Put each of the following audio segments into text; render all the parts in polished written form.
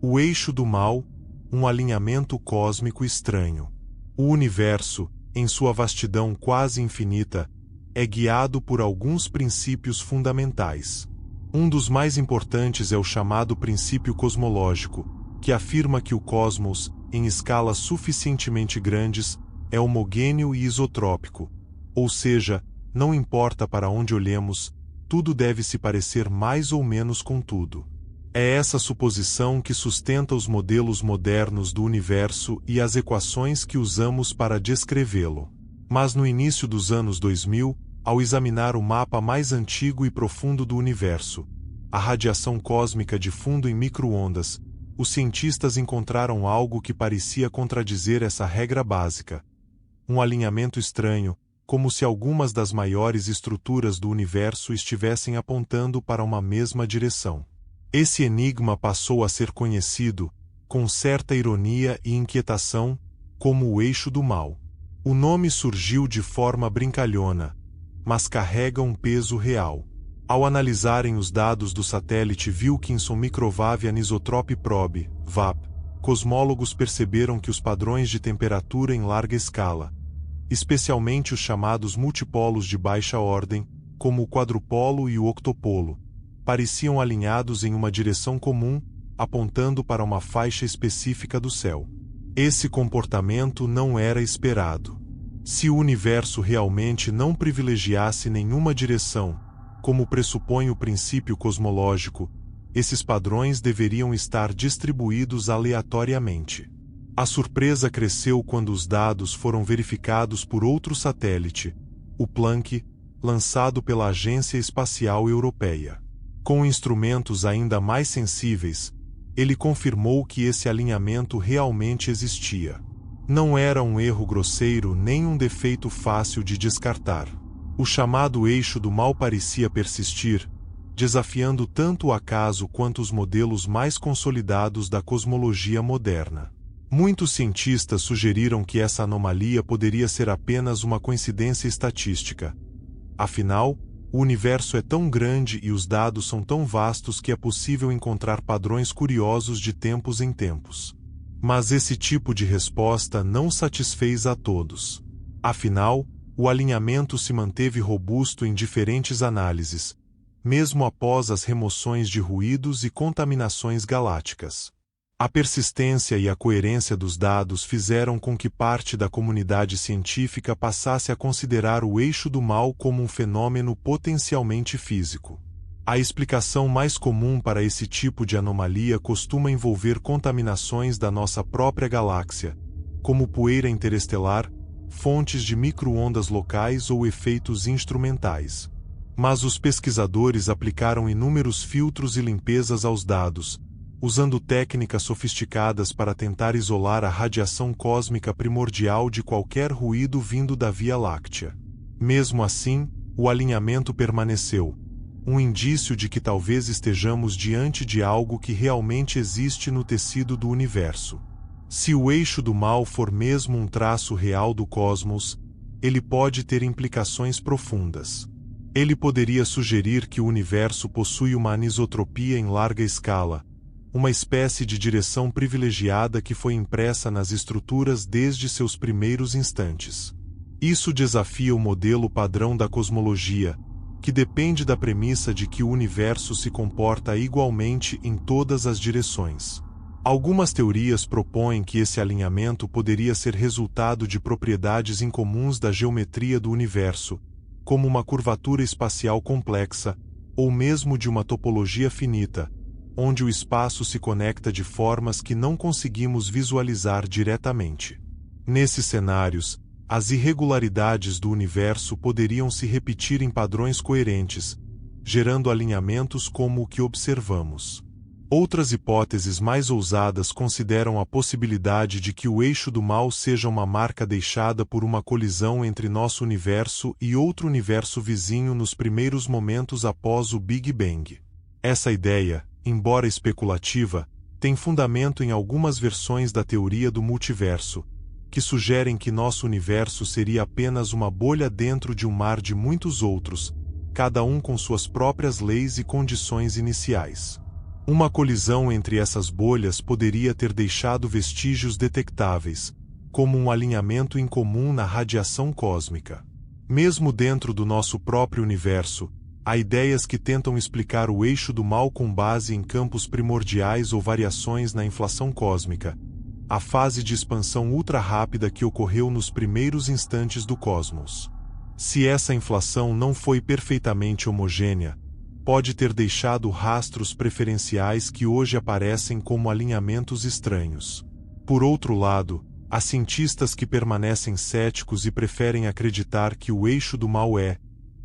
O eixo do mal, um alinhamento cósmico estranho. O universo, em sua vastidão quase infinita, é guiado por alguns princípios fundamentais. Um dos mais importantes é o chamado princípio cosmológico, que afirma que o cosmos, em escalas suficientemente grandes, é homogêneo e isotrópico, ou seja, não importa para onde olhemos, tudo deve se parecer mais ou menos com tudo. É essa suposição que sustenta os modelos modernos do universo e as equações que usamos para descrevê-lo. Mas no início dos anos 2000, ao examinar o mapa mais antigo e profundo do universo, a radiação cósmica de fundo em micro-ondas, os cientistas encontraram algo que parecia contradizer essa regra básica. Um alinhamento estranho, como se algumas das maiores estruturas do universo estivessem apontando para uma mesma direção. Esse enigma passou a ser conhecido, com certa ironia e inquietação, como o eixo do mal. O nome surgiu de forma brincalhona, mas carrega um peso real. Ao analisarem os dados do satélite Wilkinson Microwave Anisotrope Probe, VAP, cosmólogos perceberam que os padrões de temperatura em larga escala, especialmente os chamados multipolos de baixa ordem, como o quadrupolo e o octopolo, pareciam alinhados em uma direção comum, apontando para uma faixa específica do céu. Esse comportamento não era esperado. Se o universo realmente não privilegiasse nenhuma direção, como pressupõe o princípio cosmológico, esses padrões deveriam estar distribuídos aleatoriamente. A surpresa cresceu quando os dados foram verificados por outro satélite, o Planck, lançado pela Agência Espacial Europeia. Com instrumentos ainda mais sensíveis, ele confirmou que esse alinhamento realmente existia. Não era um erro grosseiro nem um defeito fácil de descartar. O chamado eixo do mal parecia persistir, desafiando tanto o acaso quanto os modelos mais consolidados da cosmologia moderna. Muitos cientistas sugeriram que essa anomalia poderia ser apenas uma coincidência estatística. Afinal, o universo é tão grande e os dados são tão vastos que é possível encontrar padrões curiosos de tempos em tempos. Mas esse tipo de resposta não satisfez a todos. Afinal, o alinhamento se manteve robusto em diferentes análises, mesmo após as remoções de ruídos e contaminações galácticas. A persistência e a coerência dos dados fizeram com que parte da comunidade científica passasse a considerar o eixo do mal como um fenômeno potencialmente físico. A explicação mais comum para esse tipo de anomalia costuma envolver contaminações da nossa própria galáxia, como poeira interestelar, fontes de micro-ondas locais ou efeitos instrumentais. Mas os pesquisadores aplicaram inúmeros filtros e limpezas aos dados, usando técnicas sofisticadas para tentar isolar a radiação cósmica primordial de qualquer ruído vindo da Via Láctea. Mesmo assim, o alinhamento permaneceu, um indício de que talvez estejamos diante de algo que realmente existe no tecido do universo. Se o eixo do mal for mesmo um traço real do cosmos, ele pode ter implicações profundas. Ele poderia sugerir que o universo possui uma anisotropia em larga escala, uma espécie de direção privilegiada que foi impressa nas estruturas desde seus primeiros instantes. Isso desafia o modelo padrão da cosmologia, que depende da premissa de que o universo se comporta igualmente em todas as direções. Algumas teorias propõem que esse alinhamento poderia ser resultado de propriedades incomuns da geometria do universo, como uma curvatura espacial complexa, ou mesmo de uma topologia finita, onde o espaço se conecta de formas que não conseguimos visualizar diretamente. Nesses cenários, as irregularidades do universo poderiam se repetir em padrões coerentes, gerando alinhamentos como o que observamos. Outras hipóteses mais ousadas consideram a possibilidade de que o eixo do mal seja uma marca deixada por uma colisão entre nosso universo e outro universo vizinho nos primeiros momentos após o Big Bang. Essa ideia, embora especulativa, tem fundamento em algumas versões da teoria do multiverso, que sugerem que nosso universo seria apenas uma bolha dentro de um mar de muitos outros, cada um com suas próprias leis e condições iniciais. Uma colisão entre essas bolhas poderia ter deixado vestígios detectáveis, como um alinhamento incomum na radiação cósmica. Mesmo dentro do nosso próprio universo, há ideias que tentam explicar o eixo do mal com base em campos primordiais ou variações na inflação cósmica, a fase de expansão ultra-rápida que ocorreu nos primeiros instantes do cosmos. Se essa inflação não foi perfeitamente homogênea, pode ter deixado rastros preferenciais que hoje aparecem como alinhamentos estranhos. Por outro lado, há cientistas que permanecem céticos e preferem acreditar que o eixo do mal é,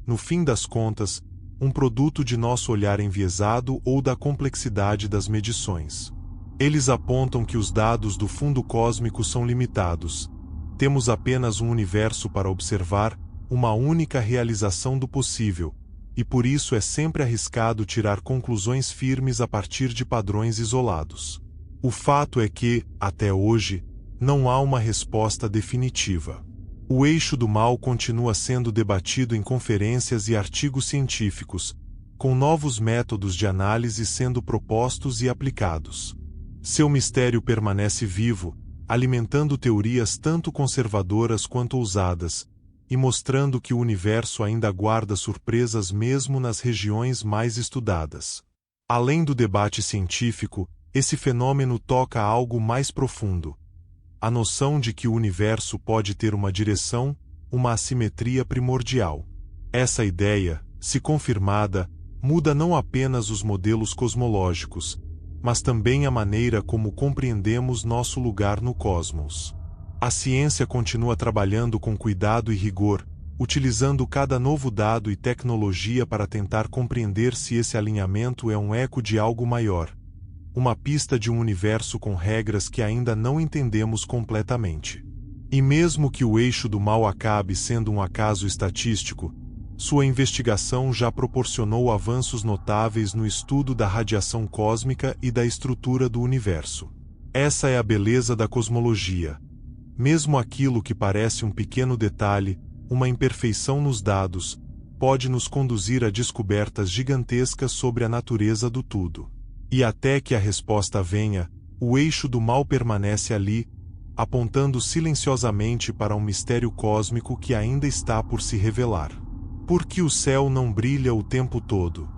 no fim das contas, um produto de nosso olhar enviesado ou da complexidade das medições. Eles apontam que os dados do fundo cósmico são limitados. Temos apenas um universo para observar, uma única realização do possível, e por isso é sempre arriscado tirar conclusões firmes a partir de padrões isolados. O fato é que, até hoje, não há uma resposta definitiva. O eixo do mal continua sendo debatido em conferências e artigos científicos, com novos métodos de análise sendo propostos e aplicados. Seu mistério permanece vivo, alimentando teorias tanto conservadoras quanto ousadas, e mostrando que o universo ainda guarda surpresas mesmo nas regiões mais estudadas. Além do debate científico, esse fenômeno toca algo mais profundo: a noção de que o universo pode ter uma direção, uma assimetria primordial. Essa ideia, se confirmada, muda não apenas os modelos cosmológicos, mas também a maneira como compreendemos nosso lugar no cosmos. A ciência continua trabalhando com cuidado e rigor, utilizando cada novo dado e tecnologia para tentar compreender se esse alinhamento é um eco de algo maior, uma pista de um universo com regras que ainda não entendemos completamente. E mesmo que o eixo do mal acabe sendo um acaso estatístico, sua investigação já proporcionou avanços notáveis no estudo da radiação cósmica e da estrutura do universo. Essa é a beleza da cosmologia. Mesmo aquilo que parece um pequeno detalhe, uma imperfeição nos dados, pode nos conduzir a descobertas gigantescas sobre a natureza do tudo. E até que a resposta venha, o eixo do mal permanece ali, apontando silenciosamente para um mistério cósmico que ainda está por se revelar. Por que o céu não brilha o tempo todo?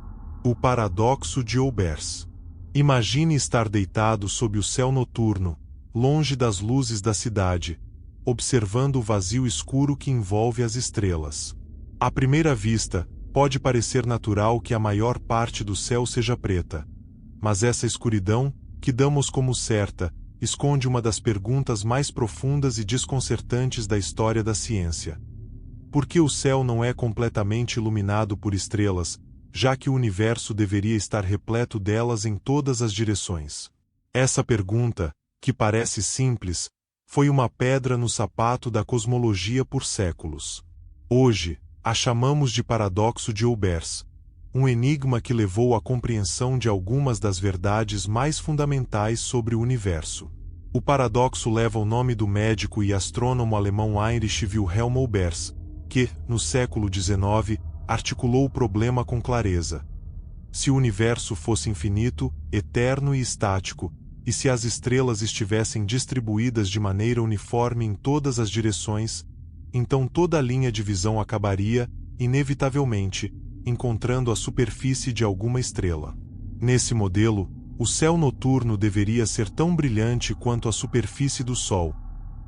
O paradoxo de Olbers. Imagine estar deitado sob o céu noturno, longe das luzes da cidade, observando o vazio escuro que envolve as estrelas. À primeira vista, pode parecer natural que a maior parte do céu seja preta, mas essa escuridão, que damos como certa, esconde uma das perguntas mais profundas e desconcertantes da história da ciência. Por que o céu não é completamente iluminado por estrelas, já que o universo deveria estar repleto delas em todas as direções? Essa pergunta, que parece simples, foi uma pedra no sapato da cosmologia por séculos. Hoje, a chamamos de paradoxo de Olbers, um enigma que levou à compreensão de algumas das verdades mais fundamentais sobre o universo. O paradoxo leva o nome do médico e astrônomo alemão Heinrich Wilhelm Olbers, que, no século XIX, articulou o problema com clareza. Se o universo fosse infinito, eterno e estático, e se as estrelas estivessem distribuídas de maneira uniforme em todas as direções, então toda a linha de visão acabaria, inevitavelmente, encontrando a superfície de alguma estrela. Nesse modelo, o céu noturno deveria ser tão brilhante quanto a superfície do Sol,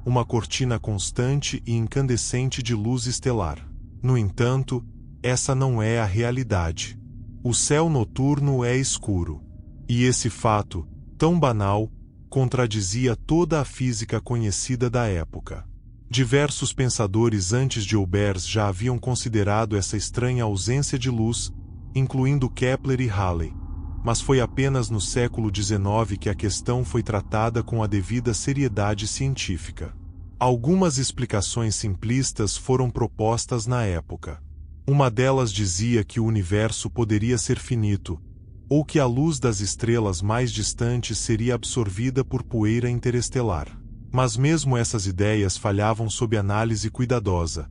uma cortina constante e incandescente de luz estelar. No entanto, essa não é a realidade. O céu noturno é escuro. E esse fato, tão banal, contradizia toda a física conhecida da época. Diversos pensadores antes de Olbers já haviam considerado essa estranha ausência de luz, incluindo Kepler e Halley, mas foi apenas no século XIX que a questão foi tratada com a devida seriedade científica. Algumas explicações simplistas foram propostas na época. Uma delas dizia que o universo poderia ser finito, ou que a luz das estrelas mais distantes seria absorvida por poeira interestelar. Mas mesmo essas ideias falhavam sob análise cuidadosa.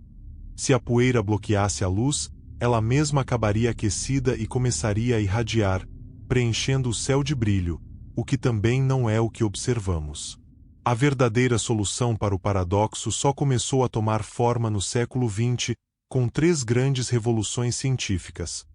Se a poeira bloqueasse a luz, ela mesma acabaria aquecida e começaria a irradiar, preenchendo o céu de brilho, o que também não é o que observamos. A verdadeira solução para o paradoxo só começou a tomar forma no século XX, com 3 grandes revoluções científicas: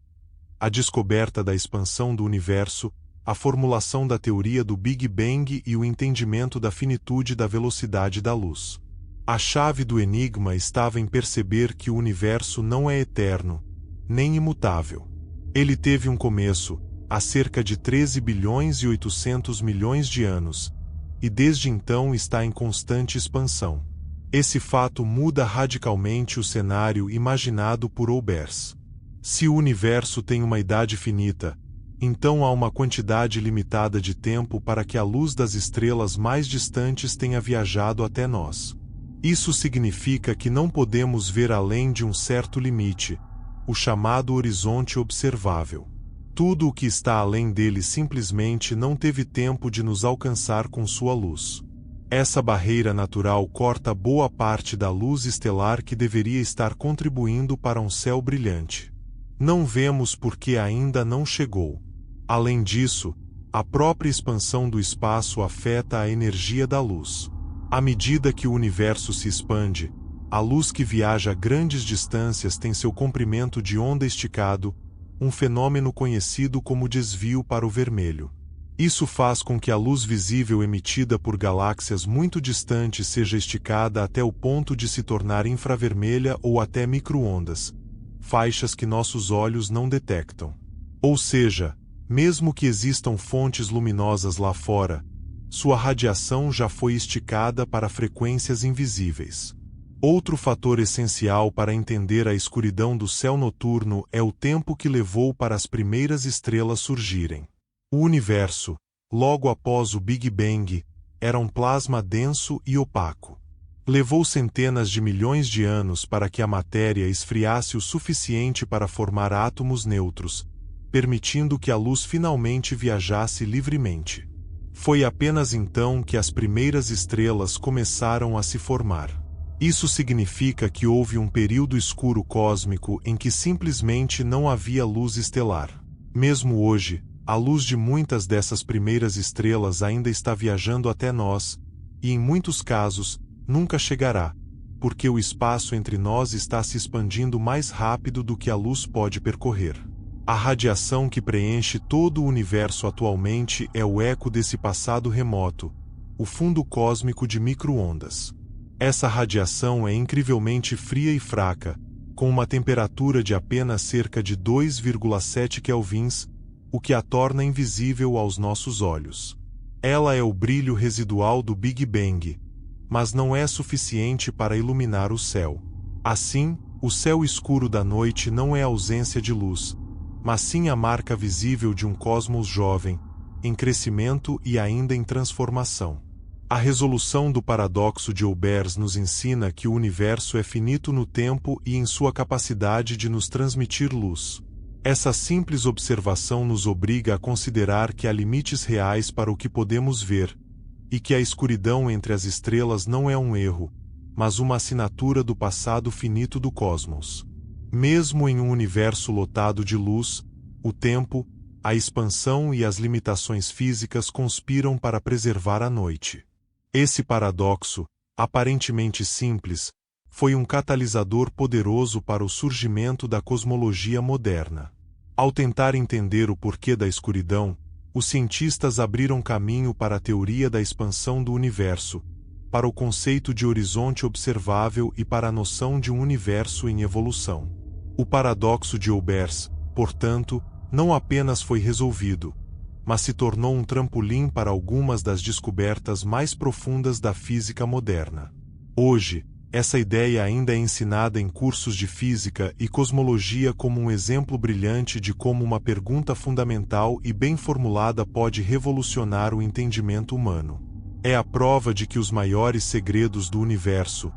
a descoberta da expansão do universo, a formulação da teoria do Big Bang e o entendimento da finitude da velocidade da luz. A chave do enigma estava em perceber que o universo não é eterno, nem imutável. Ele teve um começo, há cerca de 13 bilhões e 800 milhões de anos, e desde então está em constante expansão. Esse fato muda radicalmente o cenário imaginado por Olbers. Se o universo tem uma idade finita, então há uma quantidade limitada de tempo para que a luz das estrelas mais distantes tenha viajado até nós. Isso significa que não podemos ver além de um certo limite, o chamado horizonte observável. Tudo o que está além dele simplesmente não teve tempo de nos alcançar com sua luz. Essa barreira natural corta boa parte da luz estelar que deveria estar contribuindo para um céu brilhante. Não vemos porque ainda não chegou. Além disso, a própria expansão do espaço afeta a energia da luz. À medida que o universo se expande, a luz que viaja grandes distâncias tem seu comprimento de onda esticado, um fenômeno conhecido como desvio para o vermelho. Isso faz com que a luz visível emitida por galáxias muito distantes seja esticada até o ponto de se tornar infravermelha ou até micro-ondas, faixas que nossos olhos não detectam. Ou seja, mesmo que existam fontes luminosas lá fora, sua radiação já foi esticada para frequências invisíveis. Outro fator essencial para entender a escuridão do céu noturno é o tempo que levou para as primeiras estrelas surgirem. O universo, logo após o Big Bang, era um plasma denso e opaco. Levou centenas de milhões de anos para que a matéria esfriasse o suficiente para formar átomos neutros, permitindo que a luz finalmente viajasse livremente. Foi apenas então que as primeiras estrelas começaram a se formar. Isso significa que houve um período escuro cósmico em que simplesmente não havia luz estelar. Mesmo hoje, a luz de muitas dessas primeiras estrelas ainda está viajando até nós, e em muitos casos, nunca chegará, porque o espaço entre nós está se expandindo mais rápido do que a luz pode percorrer. A radiação que preenche todo o universo atualmente é o eco desse passado remoto, o fundo cósmico de micro-ondas. Essa radiação é incrivelmente fria e fraca, com uma temperatura de apenas cerca de 2,7 kelvins, o que a torna invisível aos nossos olhos. Ela é o brilho residual do Big Bang, mas não é suficiente para iluminar o céu. Assim, o céu escuro da noite não é ausência de luz, mas sim a marca visível de um cosmos jovem, em crescimento e ainda em transformação. A resolução do paradoxo de Olbers nos ensina que o universo é finito no tempo e em sua capacidade de nos transmitir luz. Essa simples observação nos obriga a considerar que há limites reais para o que podemos ver, e que a escuridão entre as estrelas não é um erro, mas uma assinatura do passado finito do cosmos. Mesmo em um universo lotado de luz, o tempo, a expansão e as limitações físicas conspiram para preservar a noite. Esse paradoxo, aparentemente simples, foi um catalisador poderoso para o surgimento da cosmologia moderna. Ao tentar entender o porquê da escuridão, os cientistas abriram caminho para a teoria da expansão do universo, para o conceito de horizonte observável e para a noção de um universo em evolução. O paradoxo de Olbers, portanto, não apenas foi resolvido, mas se tornou um trampolim para algumas das descobertas mais profundas da física moderna. Hoje, essa ideia ainda é ensinada em cursos de física e cosmologia como um exemplo brilhante de como uma pergunta fundamental e bem formulada pode revolucionar o entendimento humano. É a prova de que os maiores segredos do universo,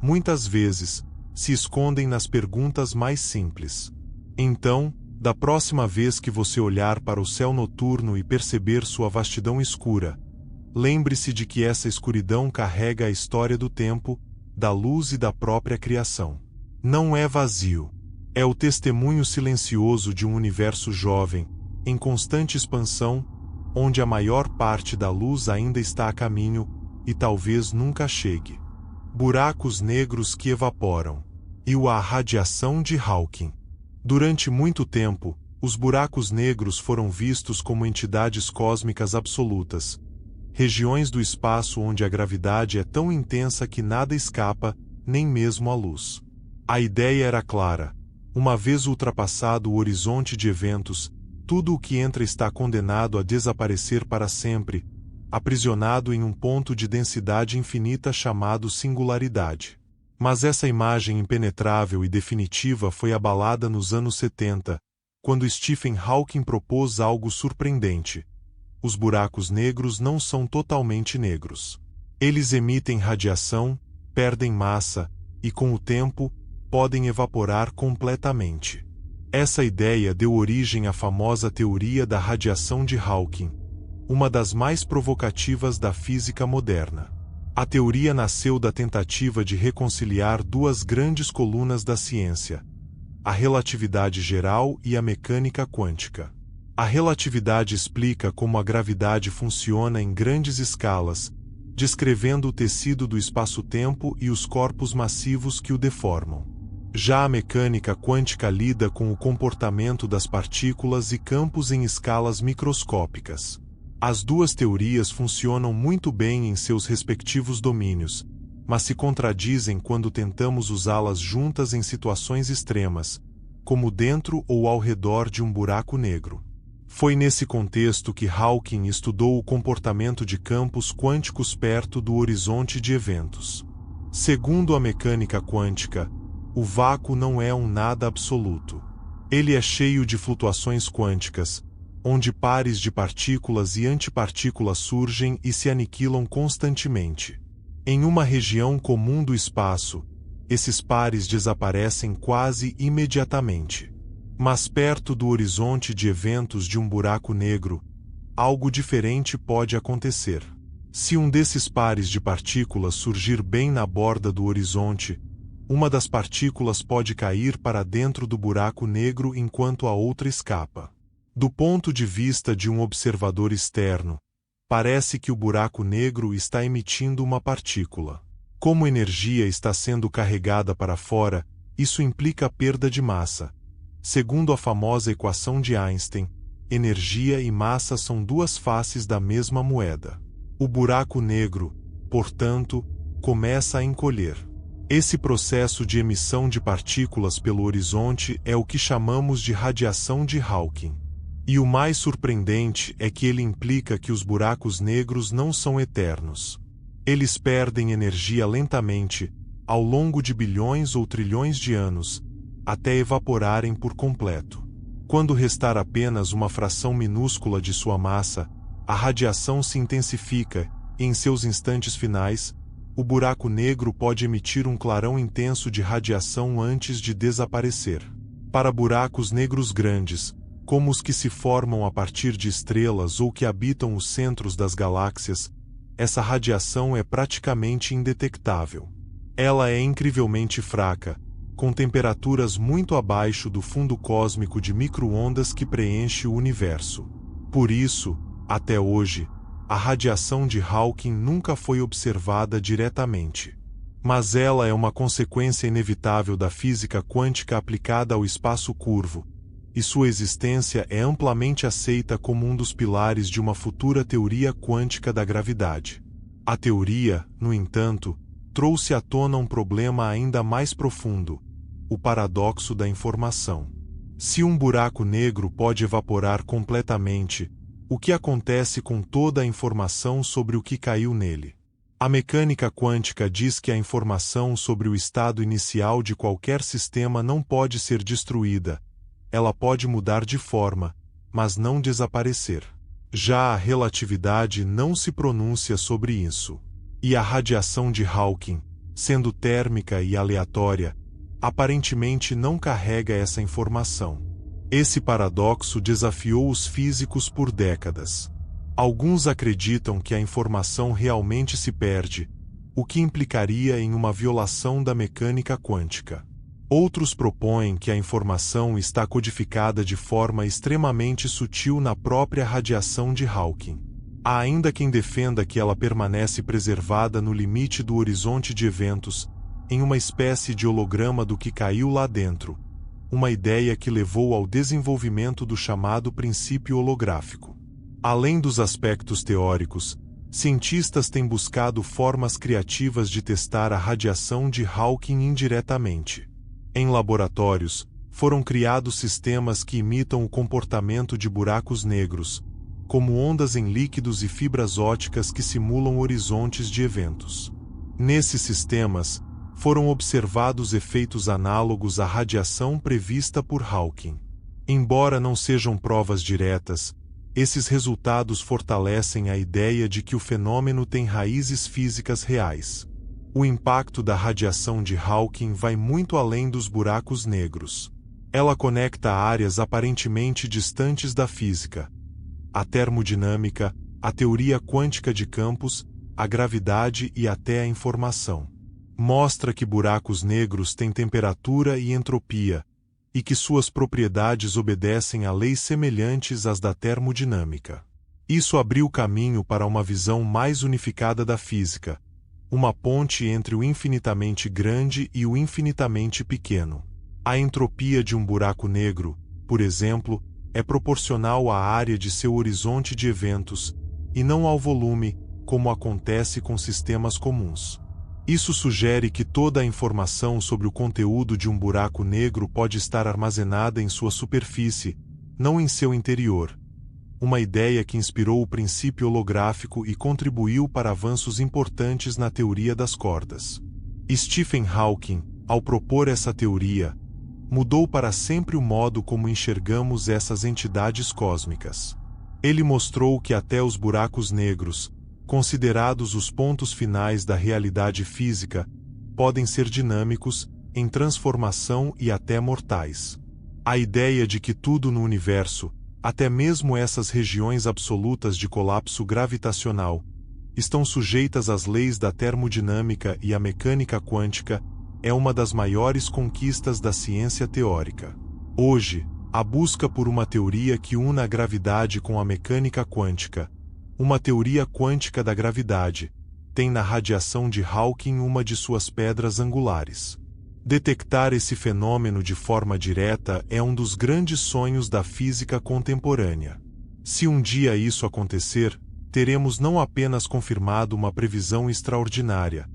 muitas vezes, se escondem nas perguntas mais simples. Então, da próxima vez que você olhar para o céu noturno e perceber sua vastidão escura, lembre-se de que essa escuridão carrega a história do tempo, da luz e da própria criação. Não é vazio. É o testemunho silencioso de um universo jovem, em constante expansão, onde a maior parte da luz ainda está a caminho e talvez nunca chegue. Buracos negros que evaporam. E a radiação de Hawking. Durante muito tempo, os buracos negros foram vistos como entidades cósmicas absolutas, regiões do espaço onde a gravidade é tão intensa que nada escapa, nem mesmo a luz. A ideia era clara: uma vez ultrapassado o horizonte de eventos, tudo o que entra está condenado a desaparecer para sempre, aprisionado em um ponto de densidade infinita chamado singularidade. Mas essa imagem impenetrável e definitiva foi abalada nos anos 70, quando Stephen Hawking propôs algo surpreendente. Os buracos negros não são totalmente negros. Eles emitem radiação, perdem massa, e com o tempo, podem evaporar completamente. Essa ideia deu origem à famosa teoria da radiação de Hawking, uma das mais provocativas da física moderna. A teoria nasceu da tentativa de reconciliar duas grandes colunas da ciência: a relatividade geral e a mecânica quântica. A relatividade explica como a gravidade funciona em grandes escalas, descrevendo o tecido do espaço-tempo e os corpos massivos que o deformam. Já a mecânica quântica lida com o comportamento das partículas e campos em escalas microscópicas. As duas teorias funcionam muito bem em seus respectivos domínios, mas se contradizem quando tentamos usá-las juntas em situações extremas, como dentro ou ao redor de um buraco negro. Foi nesse contexto que Hawking estudou o comportamento de campos quânticos perto do horizonte de eventos. Segundo a mecânica quântica, o vácuo não é um nada absoluto. Ele é cheio de flutuações quânticas, onde pares de partículas e antipartículas surgem e se aniquilam constantemente. Em uma região comum do espaço, esses pares desaparecem quase imediatamente. Mas perto do horizonte de eventos de um buraco negro, algo diferente pode acontecer. Se um desses pares de partículas surgir bem na borda do horizonte, uma das partículas pode cair para dentro do buraco negro enquanto a outra escapa. Do ponto de vista de um observador externo, parece que o buraco negro está emitindo uma partícula. Como energia está sendo carregada para fora, isso implica perda de massa. Segundo a famosa equação de Einstein, energia e massa são duas faces da mesma moeda. O buraco negro, portanto, começa a encolher. Esse processo de emissão de partículas pelo horizonte é o que chamamos de radiação de Hawking. E o mais surpreendente é que ele implica que os buracos negros não são eternos. Eles perdem energia lentamente, ao longo de bilhões ou trilhões de anos, até evaporarem por completo. Quando restar apenas uma fração minúscula de sua massa, a radiação se intensifica e, em seus instantes finais, o buraco negro pode emitir um clarão intenso de radiação antes de desaparecer. Para buracos negros grandes, como os que se formam a partir de estrelas ou que habitam os centros das galáxias, essa radiação é praticamente indetectável. Ela é incrivelmente fraca, com temperaturas muito abaixo do fundo cósmico de micro-ondas que preenche o universo. Por isso, até hoje, a radiação de Hawking nunca foi observada diretamente. Mas ela é uma consequência inevitável da física quântica aplicada ao espaço curvo, e sua existência é amplamente aceita como um dos pilares de uma futura teoria quântica da gravidade. A teoria, no entanto, trouxe à tona um problema ainda mais profundo: o paradoxo da informação. Se um buraco negro pode evaporar completamente, o que acontece com toda a informação sobre o que caiu nele? A mecânica quântica diz que a informação sobre o estado inicial de qualquer sistema não pode ser destruída. Ela pode mudar de forma, mas não desaparecer. Já a relatividade não se pronuncia sobre isso. E a radiação de Hawking, sendo térmica e aleatória, aparentemente não carrega essa informação. Esse paradoxo desafiou os físicos por décadas. Alguns acreditam que a informação realmente se perde, o que implicaria em uma violação da mecânica quântica. Outros propõem que a informação está codificada de forma extremamente sutil na própria radiação de Hawking. Há ainda quem defenda que ela permanece preservada no limite do horizonte de eventos, em uma espécie de holograma do que caiu lá dentro, uma ideia que levou ao desenvolvimento do chamado princípio holográfico. Além dos aspectos teóricos, cientistas têm buscado formas criativas de testar a radiação de Hawking indiretamente. Em laboratórios, foram criados sistemas que imitam o comportamento de buracos negros, como ondas em líquidos e fibras ópticas que simulam horizontes de eventos. Nesses sistemas, foram observados efeitos análogos à radiação prevista por Hawking. Embora não sejam provas diretas, esses resultados fortalecem a ideia de que o fenômeno tem raízes físicas reais. O impacto da radiação de Hawking vai muito além dos buracos negros. Ela conecta áreas aparentemente distantes da física, a termodinâmica, a teoria quântica de campos, a gravidade e até a informação. Mostra que buracos negros têm temperatura e entropia, e que suas propriedades obedecem a leis semelhantes às da termodinâmica. Isso abriu caminho para uma visão mais unificada da física, uma ponte entre o infinitamente grande e o infinitamente pequeno. A entropia de um buraco negro, por exemplo, é proporcional à área de seu horizonte de eventos, e não ao volume, como acontece com sistemas comuns. Isso sugere que toda a informação sobre o conteúdo de um buraco negro pode estar armazenada em sua superfície, não em seu interior. Uma ideia que inspirou o princípio holográfico e contribuiu para avanços importantes na teoria das cordas. Stephen Hawking, ao propor essa teoria, mudou para sempre o modo como enxergamos essas entidades cósmicas. Ele mostrou que até os buracos negros, considerados os pontos finais da realidade física, podem ser dinâmicos, em transformação e até mortais. A ideia de que tudo no universo, até mesmo essas regiões absolutas de colapso gravitacional, estão sujeitas às leis da termodinâmica e à mecânica quântica, é uma das maiores conquistas da ciência teórica. Hoje, a busca por uma teoria que una a gravidade com a mecânica quântica, uma teoria quântica da gravidade, tem na radiação de Hawking uma de suas pedras angulares. Detectar esse fenômeno de forma direta é um dos grandes sonhos da física contemporânea. Se um dia isso acontecer, teremos não apenas confirmado uma previsão extraordinária,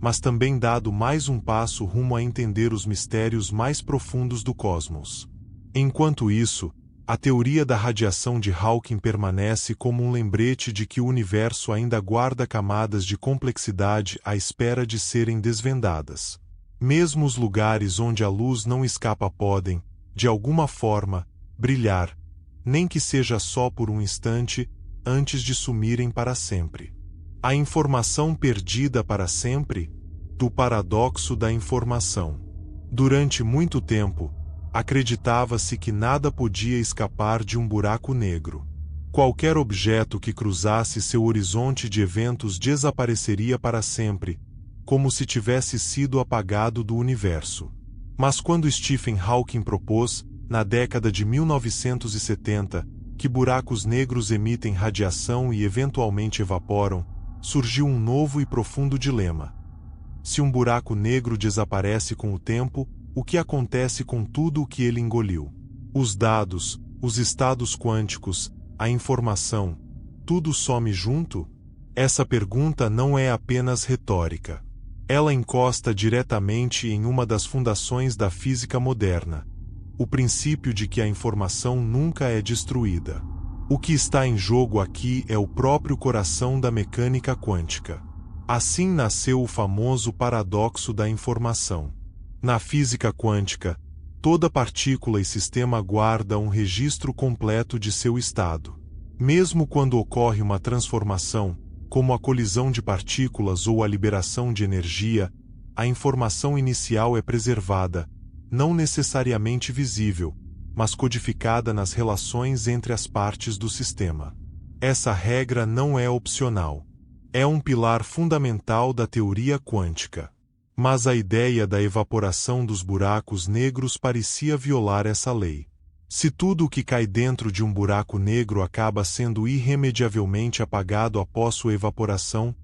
mas também dado mais um passo rumo a entender os mistérios mais profundos do cosmos. Enquanto isso, a teoria da radiação de Hawking permanece como um lembrete de que o universo ainda guarda camadas de complexidade à espera de serem desvendadas. Mesmo os lugares onde a luz não escapa podem, de alguma forma, brilhar, nem que seja só por um instante, antes de sumirem para sempre. A informação perdida para sempre? Do paradoxo da informação. Durante muito tempo, acreditava-se que nada podia escapar de um buraco negro. Qualquer objeto que cruzasse seu horizonte de eventos desapareceria para sempre, como se tivesse sido apagado do universo. Mas quando Stephen Hawking propôs, na década de 1970, que buracos negros emitem radiação e eventualmente evaporam, surgiu um novo e profundo dilema. Se um buraco negro desaparece com o tempo, o que acontece com tudo o que ele engoliu? Os dados, os estados quânticos, a informação, tudo some junto? Essa pergunta não é apenas retórica. Ela encosta diretamente em uma das fundações da física moderna, o princípio de que a informação nunca é destruída. O que está em jogo aqui é o próprio coração da mecânica quântica. Assim nasceu o famoso paradoxo da informação. Na física quântica, toda partícula e sistema guarda um registro completo de seu estado. Mesmo quando ocorre uma transformação, como a colisão de partículas ou a liberação de energia, a informação inicial é preservada, não necessariamente visível, mas codificada nas relações entre as partes do sistema. Essa regra não é opcional. É um pilar fundamental da teoria quântica. Mas a ideia da evaporação dos buracos negros parecia violar essa lei. Se tudo o que cai dentro de um buraco negro acaba sendo irremediavelmente apagado após sua evaporação,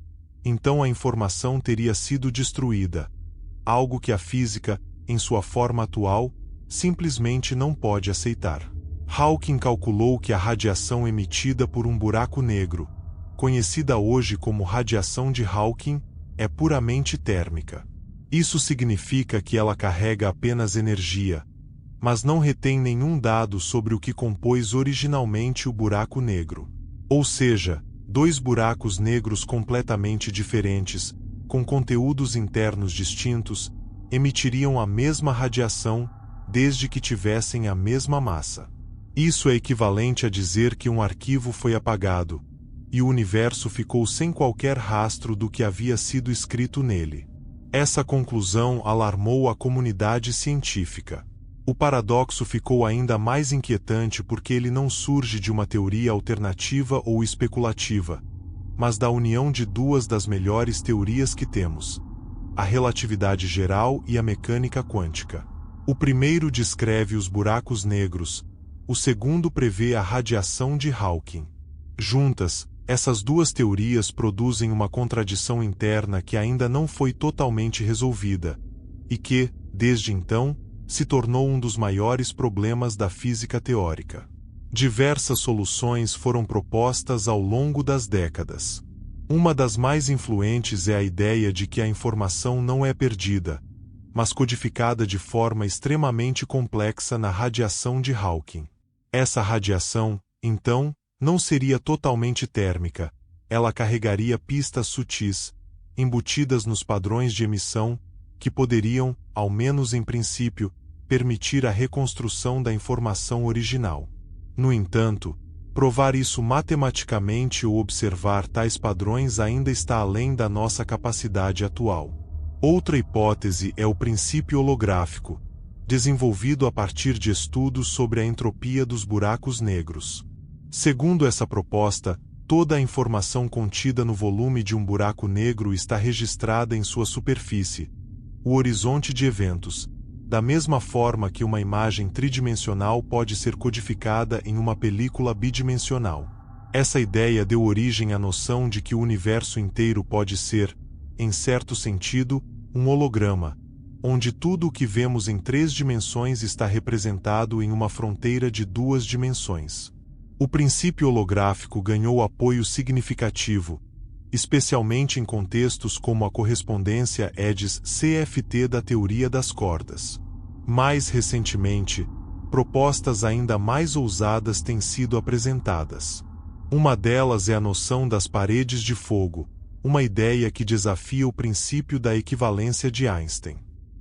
então a informação teria sido destruída, algo que a física, em sua forma atual, simplesmente não pode aceitar. Hawking calculou que a radiação emitida por um buraco negro, conhecida hoje como radiação de Hawking, é puramente térmica. Isso significa que ela carrega apenas energia, mas não retém nenhum dado sobre o que compôs originalmente o buraco negro. Ou seja, dois buracos negros completamente diferentes, com conteúdos internos distintos, emitiriam a mesma radiação desde que tivessem a mesma massa. Isso é equivalente a dizer que um arquivo foi apagado, e o universo ficou sem qualquer rastro do que havia sido escrito nele. Essa conclusão alarmou a comunidade científica. O paradoxo ficou ainda mais inquietante porque ele não surge de uma teoria alternativa ou especulativa, mas da união de duas das melhores teorias que temos: a relatividade geral e a mecânica quântica. O primeiro descreve os buracos negros, o segundo prevê a radiação de Hawking. Juntas, essas duas teorias produzem uma contradição interna que ainda não foi totalmente resolvida, e que, desde então, se tornou um dos maiores problemas da física teórica. Diversas soluções foram propostas ao longo das décadas. Uma das mais influentes é a ideia de que a informação não é perdida, mas codificada de forma extremamente complexa na radiação de Hawking. Essa radiação, então, não seria totalmente térmica, ela carregaria pistas sutis, embutidas nos padrões de emissão, que poderiam, ao menos em princípio, permitir a reconstrução da informação original. No entanto, provar isso matematicamente ou observar tais padrões ainda está além da nossa capacidade atual. Outra hipótese é o princípio holográfico, desenvolvido a partir de estudos sobre a entropia dos buracos negros. Segundo essa proposta, toda a informação contida no volume de um buraco negro está registrada em sua superfície, o horizonte de eventos, da mesma forma que uma imagem tridimensional pode ser codificada em uma película bidimensional. Essa ideia deu origem à noção de que o universo inteiro pode ser, em certo sentido, um holograma, onde tudo o que vemos em 3 dimensões está representado em uma fronteira de 2 dimensões. O princípio holográfico ganhou apoio significativo, especialmente em contextos como a correspondência EDS-CFT da teoria das cordas. Mais recentemente, propostas ainda mais ousadas têm sido apresentadas. Uma delas é a noção das paredes de fogo, uma ideia que desafia o princípio da equivalência de Einstein.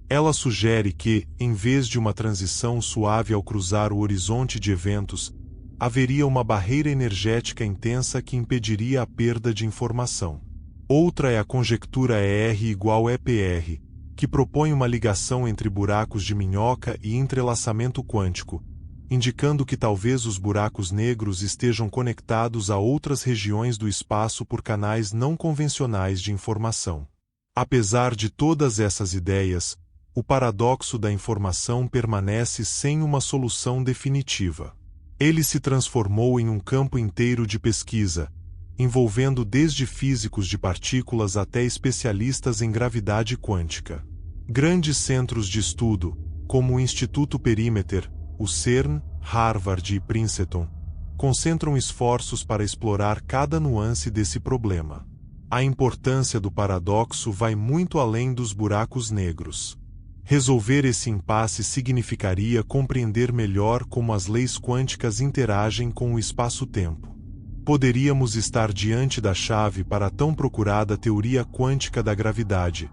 Ela sugere que, em vez de uma transição suave ao cruzar o horizonte de eventos, haveria uma barreira energética intensa que impediria a perda de informação. Outra é a conjectura ER igual EPR, que propõe uma ligação entre buracos de minhoca e entrelaçamento quântico, indicando que talvez os buracos negros estejam conectados a outras regiões do espaço por canais não convencionais de informação. Apesar de todas essas ideias, o paradoxo da informação permanece sem uma solução definitiva. Ele se transformou em um campo inteiro de pesquisa, envolvendo desde físicos de partículas até especialistas em gravidade quântica. Grandes centros de estudo, como o Instituto Perimeter, o CERN, Harvard e Princeton, concentram esforços para explorar cada nuance desse problema. A importância do paradoxo vai muito além dos buracos negros. Resolver esse impasse significaria compreender melhor como as leis quânticas interagem com o espaço-tempo. Poderíamos estar diante da chave para a tão procurada teoria quântica da gravidade,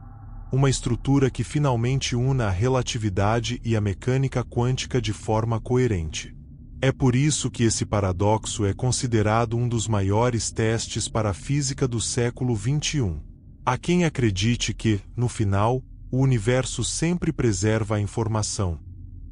uma estrutura que finalmente una a relatividade e a mecânica quântica de forma coerente. É por isso que esse paradoxo é considerado um dos maiores testes para a física do século XXI. Há quem acredite que, no final, o universo sempre preserva a informação,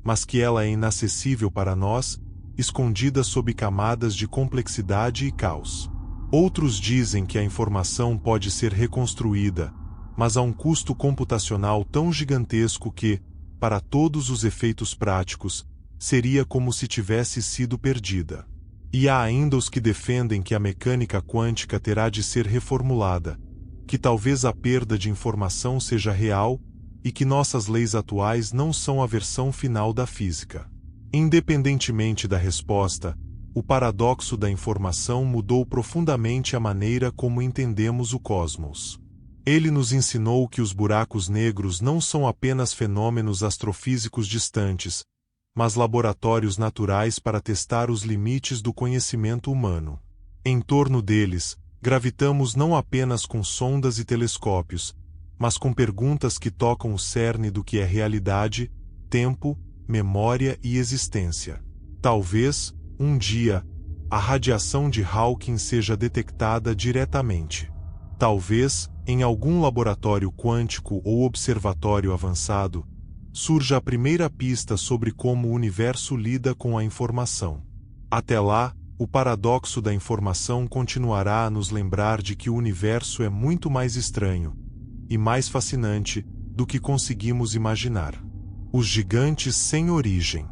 mas que ela é inacessível para nós, escondida sob camadas de complexidade e caos. Outros dizem que a informação pode ser reconstruída, mas a um custo computacional tão gigantesco que, para todos os efeitos práticos, seria como se tivesse sido perdida. E há ainda os que defendem que a mecânica quântica terá de ser reformulada, que talvez a perda de informação seja real e que nossas leis atuais não são a versão final da física. Independentemente da resposta, o paradoxo da informação mudou profundamente a maneira como entendemos o cosmos. Ele nos ensinou que os buracos negros não são apenas fenômenos astrofísicos distantes, mas laboratórios naturais para testar os limites do conhecimento humano. Em torno deles, gravitamos não apenas com sondas e telescópios, mas com perguntas que tocam o cerne do que é realidade, tempo, memória e existência. Talvez, um dia, a radiação de Hawking seja detectada diretamente. Talvez, em algum laboratório quântico ou observatório avançado, surja a primeira pista sobre como o universo lida com a informação. Até lá, o paradoxo da informação continuará a nos lembrar de que o universo é muito mais estranho e mais fascinante do que conseguimos imaginar. Os gigantes sem origem.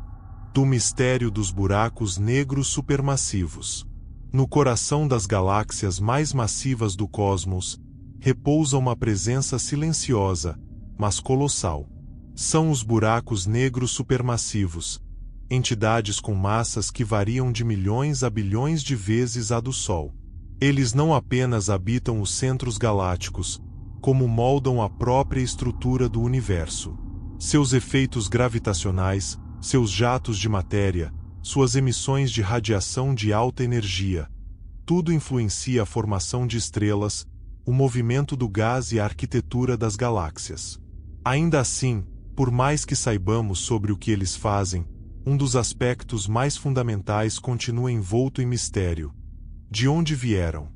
Do mistério dos buracos negros supermassivos. No coração das galáxias mais massivas do cosmos, repousa uma presença silenciosa, mas colossal. São os buracos negros supermassivos, entidades com massas que variam de milhões a bilhões de vezes a do Sol. Eles não apenas habitam os centros galácticos, como moldam a própria estrutura do universo. Seus efeitos gravitacionais, seus jatos de matéria, suas emissões de radiação de alta energia, tudo influencia a formação de estrelas, o movimento do gás e a arquitetura das galáxias. Ainda assim, por mais que saibamos sobre o que eles fazem, um dos aspectos mais fundamentais continua envolto em mistério. De onde vieram?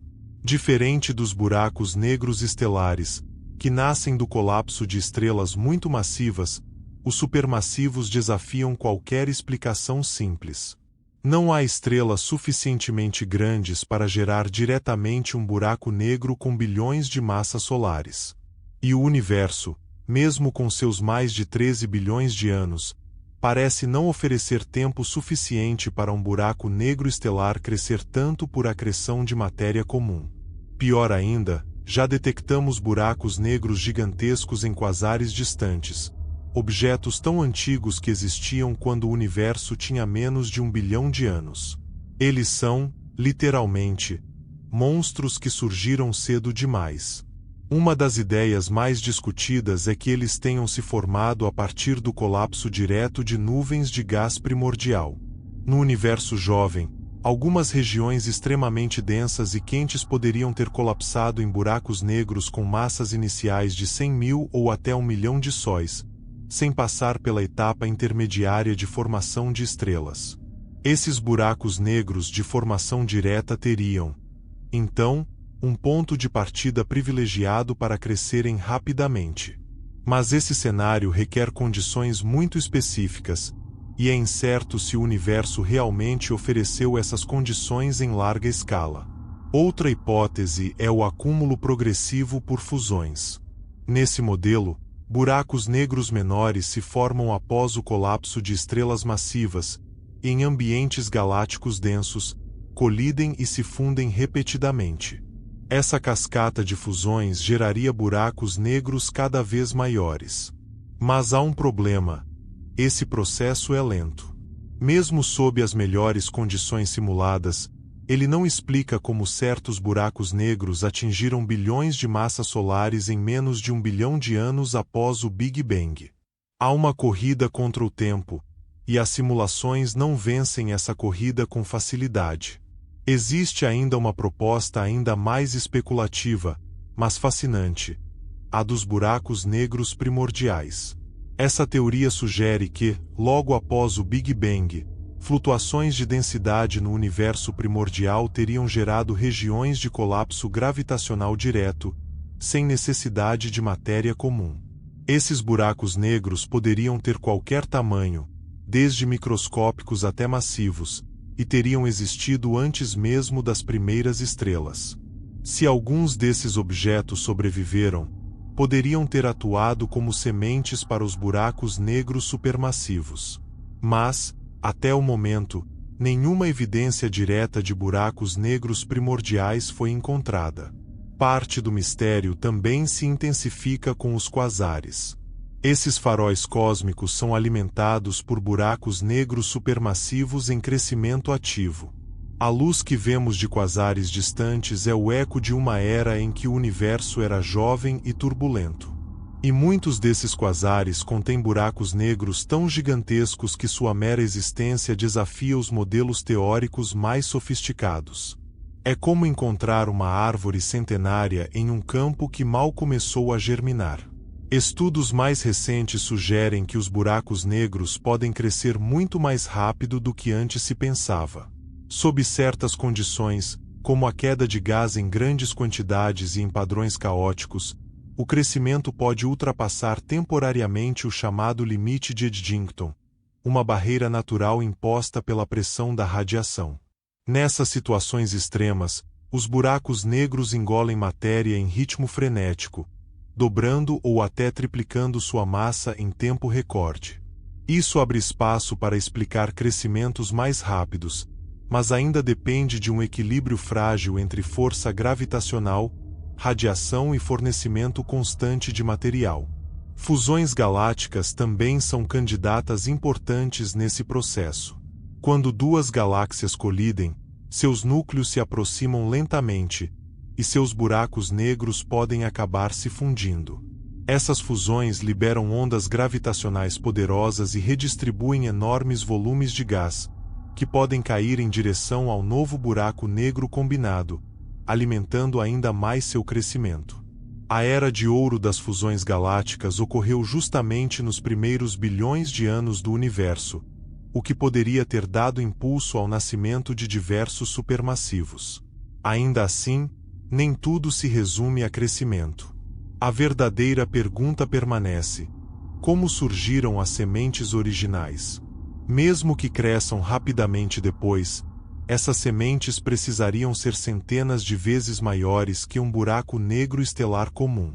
Diferente dos buracos negros estelares, que nascem do colapso de estrelas muito massivas, os supermassivos desafiam qualquer explicação simples. Não há estrelas suficientemente grandes para gerar diretamente um buraco negro com bilhões de massas solares. E o universo, mesmo com seus mais de 13 bilhões de anos, parece não oferecer tempo suficiente para um buraco negro estelar crescer tanto por acreção de matéria comum. Pior ainda, já detectamos buracos negros gigantescos em quasares distantes, objetos tão antigos que existiam quando o universo tinha menos de 1 bilhão de anos. Eles são, literalmente, monstros que surgiram cedo demais. Uma das ideias mais discutidas é que eles tenham se formado a partir do colapso direto de nuvens de gás primordial. No universo jovem, algumas regiões extremamente densas e quentes poderiam ter colapsado em buracos negros com massas iniciais de 100 mil ou até 1 milhão de sóis, sem passar pela etapa intermediária de formação de estrelas. Esses buracos negros de formação direta teriam, então, um ponto de partida privilegiado para crescerem rapidamente. Mas esse cenário requer condições muito específicas, e é incerto se o universo realmente ofereceu essas condições em larga escala. Outra hipótese é o acúmulo progressivo por fusões. Nesse modelo, buracos negros menores se formam após o colapso de estrelas massivas, e em ambientes galácticos densos, colidem e se fundem repetidamente. Essa cascata de fusões geraria buracos negros cada vez maiores. Mas há um problema: esse processo é lento. Mesmo sob as melhores condições simuladas, ele não explica como certos buracos negros atingiram bilhões de massas solares em menos de 1 bilhão de anos após o Big Bang. Há uma corrida contra o tempo, e as simulações não vencem essa corrida com facilidade. Existe ainda uma proposta ainda mais especulativa, mas fascinante: a dos buracos negros primordiais. Essa teoria sugere que, logo após o Big Bang, flutuações de densidade no universo primordial teriam gerado regiões de colapso gravitacional direto, sem necessidade de matéria comum. Esses buracos negros poderiam ter qualquer tamanho, desde microscópicos até massivos, e teriam existido antes mesmo das primeiras estrelas. Se alguns desses objetos sobreviveram, poderiam ter atuado como sementes para os buracos negros supermassivos. Mas, até o momento, nenhuma evidência direta de buracos negros primordiais foi encontrada. Parte do mistério também se intensifica com os quasares. Esses faróis cósmicos são alimentados por buracos negros supermassivos em crescimento ativo. A luz que vemos de quasares distantes é o eco de uma era em que o universo era jovem e turbulento. E muitos desses quasares contêm buracos negros tão gigantescos que sua mera existência desafia os modelos teóricos mais sofisticados. É como encontrar uma árvore centenária em um campo que mal começou a germinar. Estudos mais recentes sugerem que os buracos negros podem crescer muito mais rápido do que antes se pensava. Sob certas condições, como a queda de gás em grandes quantidades e em padrões caóticos, o crescimento pode ultrapassar temporariamente o chamado limite de Eddington, uma barreira natural imposta pela pressão da radiação. Nessas situações extremas, os buracos negros engolem matéria em ritmo frenético, dobrando ou até triplicando sua massa em tempo recorde. Isso abre espaço para explicar crescimentos mais rápidos, mas ainda depende de um equilíbrio frágil entre força gravitacional, radiação e fornecimento constante de material. Fusões galácticas também são candidatas importantes nesse processo. Quando duas galáxias colidem, seus núcleos se aproximam lentamente, e seus buracos negros podem acabar se fundindo. Essas fusões liberam ondas gravitacionais poderosas e redistribuem enormes volumes de gás, que podem cair em direção ao novo buraco negro combinado, alimentando ainda mais seu crescimento. A era de ouro das fusões galácticas ocorreu justamente nos primeiros bilhões de anos do universo, o que poderia ter dado impulso ao nascimento de diversos supermassivos. Ainda assim, nem tudo se resume a crescimento. A verdadeira pergunta permanece: como surgiram as sementes originais? Mesmo que cresçam rapidamente depois, essas sementes precisariam ser centenas de vezes maiores que um buraco negro estelar comum.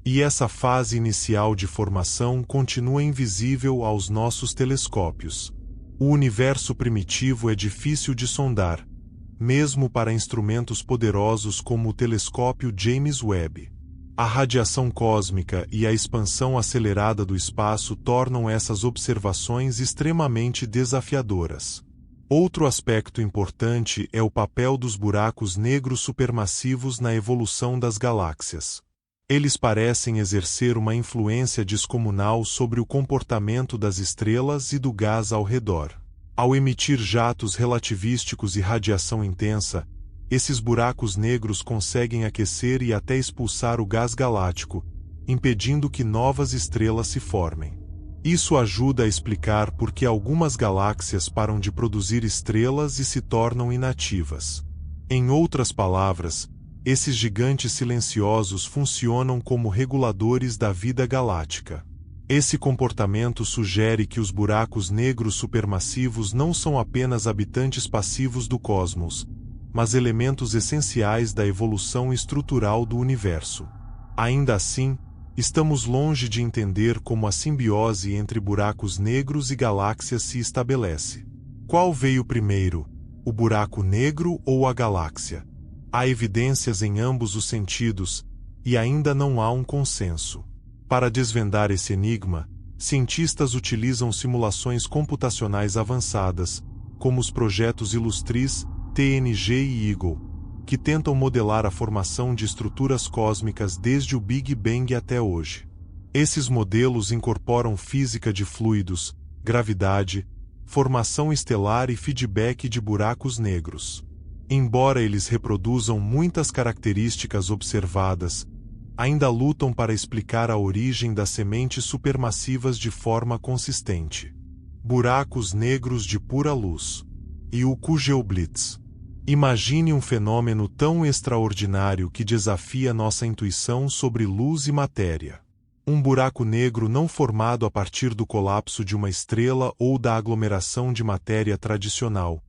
E essa fase inicial de formação continua invisível aos nossos telescópios. O universo primitivo é difícil de sondar, mesmo para instrumentos poderosos como o telescópio James Webb. A radiação cósmica e a expansão acelerada do espaço tornam essas observações extremamente desafiadoras. Outro aspecto importante é o papel dos buracos negros supermassivos na evolução das galáxias. Eles parecem exercer uma influência descomunal sobre o comportamento das estrelas e do gás ao redor. Ao emitir jatos relativísticos e radiação intensa, esses buracos negros conseguem aquecer e até expulsar o gás galáctico, impedindo que novas estrelas se formem. Isso ajuda a explicar por que algumas galáxias param de produzir estrelas e se tornam inativas. Em outras palavras, esses gigantes silenciosos funcionam como reguladores da vida galáctica. Esse comportamento sugere que os buracos negros supermassivos não são apenas habitantes passivos do cosmos, mas elementos essenciais da evolução estrutural do universo. Ainda assim, estamos longe de entender como a simbiose entre buracos negros e galáxias se estabelece. Qual veio primeiro, o buraco negro ou a galáxia? Há evidências em ambos os sentidos, e ainda não há um consenso. Para desvendar esse enigma, cientistas utilizam simulações computacionais avançadas, como os projetos Illustris, TNG e Eagle, que tentam modelar a formação de estruturas cósmicas desde o Big Bang até hoje. Esses modelos incorporam física de fluidos, gravidade, formação estelar e feedback de buracos negros. Embora eles reproduzam muitas características observadas, ainda lutam para explicar a origem das sementes supermassivas de forma consistente. Buracos negros de pura luz. E o Kugelblitz. Imagine um fenômeno tão extraordinário que desafia nossa intuição sobre luz e matéria. Um buraco negro não formado a partir do colapso de uma estrela ou da aglomeração de matéria tradicional,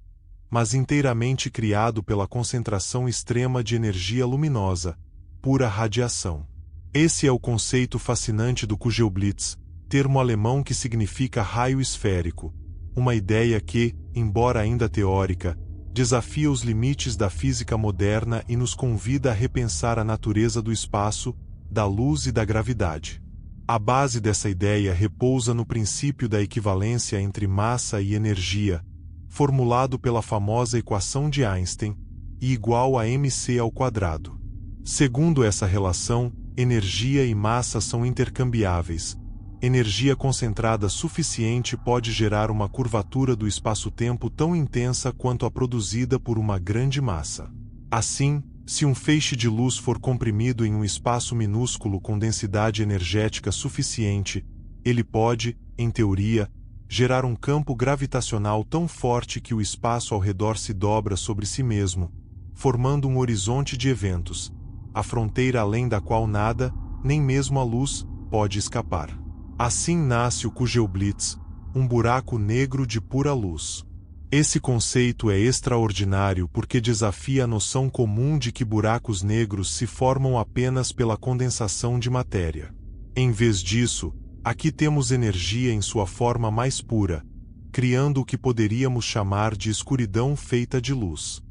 mas inteiramente criado pela concentração extrema de energia luminosa, pura radiação. Esse é o conceito fascinante do Kugelblitz, termo alemão que significa raio esférico, uma ideia que, embora ainda teórica, desafia os limites da física moderna e nos convida a repensar a natureza do espaço, da luz e da gravidade. A base dessa ideia repousa no princípio da equivalência entre massa e energia, formulado pela famosa equação de Einstein, I igual a mc². Segundo essa relação, energia e massa são intercambiáveis. Energia concentrada suficiente pode gerar uma curvatura do espaço-tempo tão intensa quanto a produzida por uma grande massa. Assim, se um feixe de luz for comprimido em um espaço minúsculo com densidade energética suficiente, ele pode, em teoria, gerar um campo gravitacional tão forte que o espaço ao redor se dobra sobre si mesmo, formando um horizonte de eventos, a fronteira além da qual nada, nem mesmo a luz, pode escapar. Assim nasce o Kugelblitz, um buraco negro de pura luz. Esse conceito é extraordinário porque desafia a noção comum de que buracos negros se formam apenas pela condensação de matéria. Em vez disso, aqui temos energia em sua forma mais pura, criando o que poderíamos chamar de escuridão feita de luz.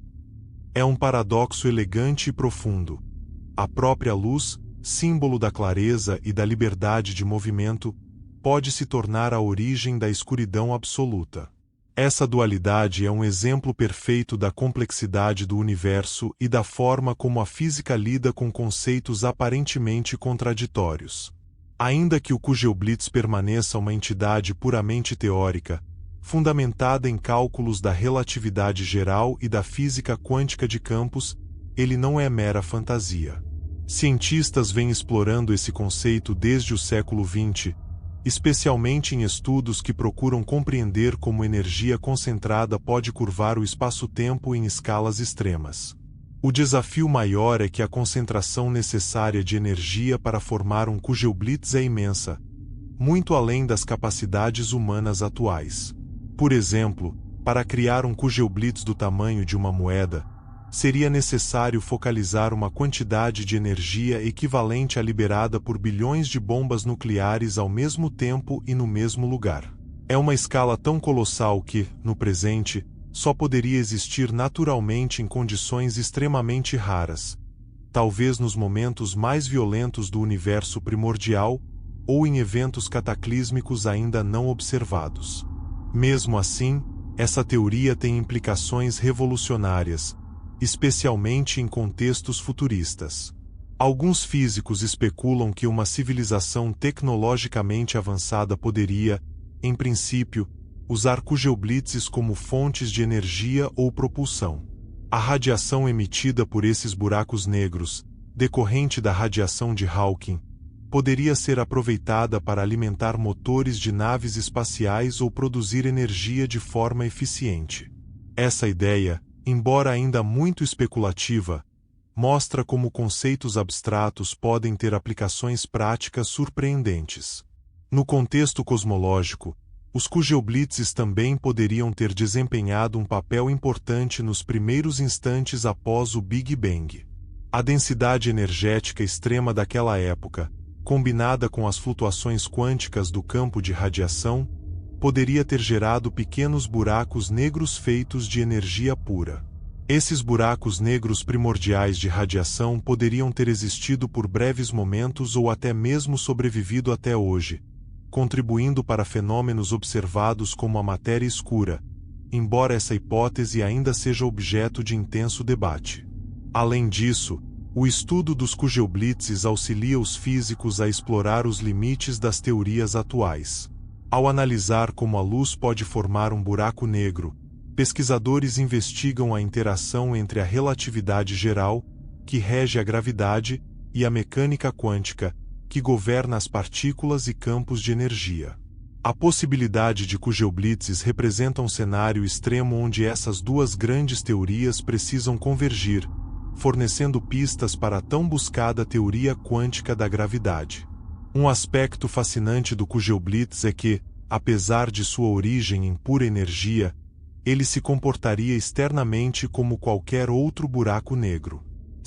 É um paradoxo elegante e profundo. A própria luz, símbolo da clareza e da liberdade de movimento, pode se tornar a origem da escuridão absoluta. Essa dualidade é um exemplo perfeito da complexidade do universo e da forma como a física lida com conceitos aparentemente contraditórios. Ainda que o Kugelblitz permaneça uma entidade puramente teórica, fundamentada em cálculos da relatividade geral e da física quântica de campos, ele não é mera fantasia. Cientistas vêm explorando esse conceito desde o século XX, especialmente em estudos que procuram compreender como energia concentrada pode curvar o espaço-tempo em escalas extremas. O desafio maior é que a concentração necessária de energia para formar um Kugelblitz é imensa, muito além das capacidades humanas atuais. Por exemplo, para criar um Kugelblitz do tamanho de uma moeda, seria necessário focalizar uma quantidade de energia equivalente à liberada por bilhões de bombas nucleares ao mesmo tempo e no mesmo lugar. É uma escala tão colossal que, no presente, só poderia existir naturalmente em condições extremamente raras, talvez nos momentos mais violentos do universo primordial ou em eventos cataclísmicos ainda não observados. Mesmo assim, essa teoria tem implicações revolucionárias, especialmente em contextos futuristas. Alguns físicos especulam que uma civilização tecnologicamente avançada poderia, em princípio, usar Kugelblitzes como fontes de energia ou propulsão. A radiação emitida por esses buracos negros, decorrente da radiação de Hawking, poderia ser aproveitada para alimentar motores de naves espaciais ou produzir energia de forma eficiente. Essa ideia, embora ainda muito especulativa, mostra como conceitos abstratos podem ter aplicações práticas surpreendentes. No contexto cosmológico, os Kugelblitzes também poderiam ter desempenhado um papel importante nos primeiros instantes após o Big Bang. A densidade energética extrema daquela época, combinada com as flutuações quânticas do campo de radiação, poderia ter gerado pequenos buracos negros feitos de energia pura. Esses buracos negros primordiais de radiação poderiam ter existido por breves momentos ou até mesmo sobrevivido até hoje, contribuindo para fenômenos observados como a matéria escura, embora essa hipótese ainda seja objeto de intenso debate. Além disso, o estudo dos Kugelblitzes auxilia os físicos a explorar os limites das teorias atuais. Ao analisar como a luz pode formar um buraco negro, pesquisadores investigam a interação entre a relatividade geral, que rege a gravidade, e a mecânica quântica, que governa as partículas e campos de energia. A possibilidade de Kugelblitzes representa um cenário extremo onde essas duas grandes teorias precisam convergir, fornecendo pistas para a tão buscada teoria quântica da gravidade. Um aspecto fascinante do Kugelblitz é que, apesar de sua origem em pura energia, ele se comportaria externamente como qualquer outro buraco negro.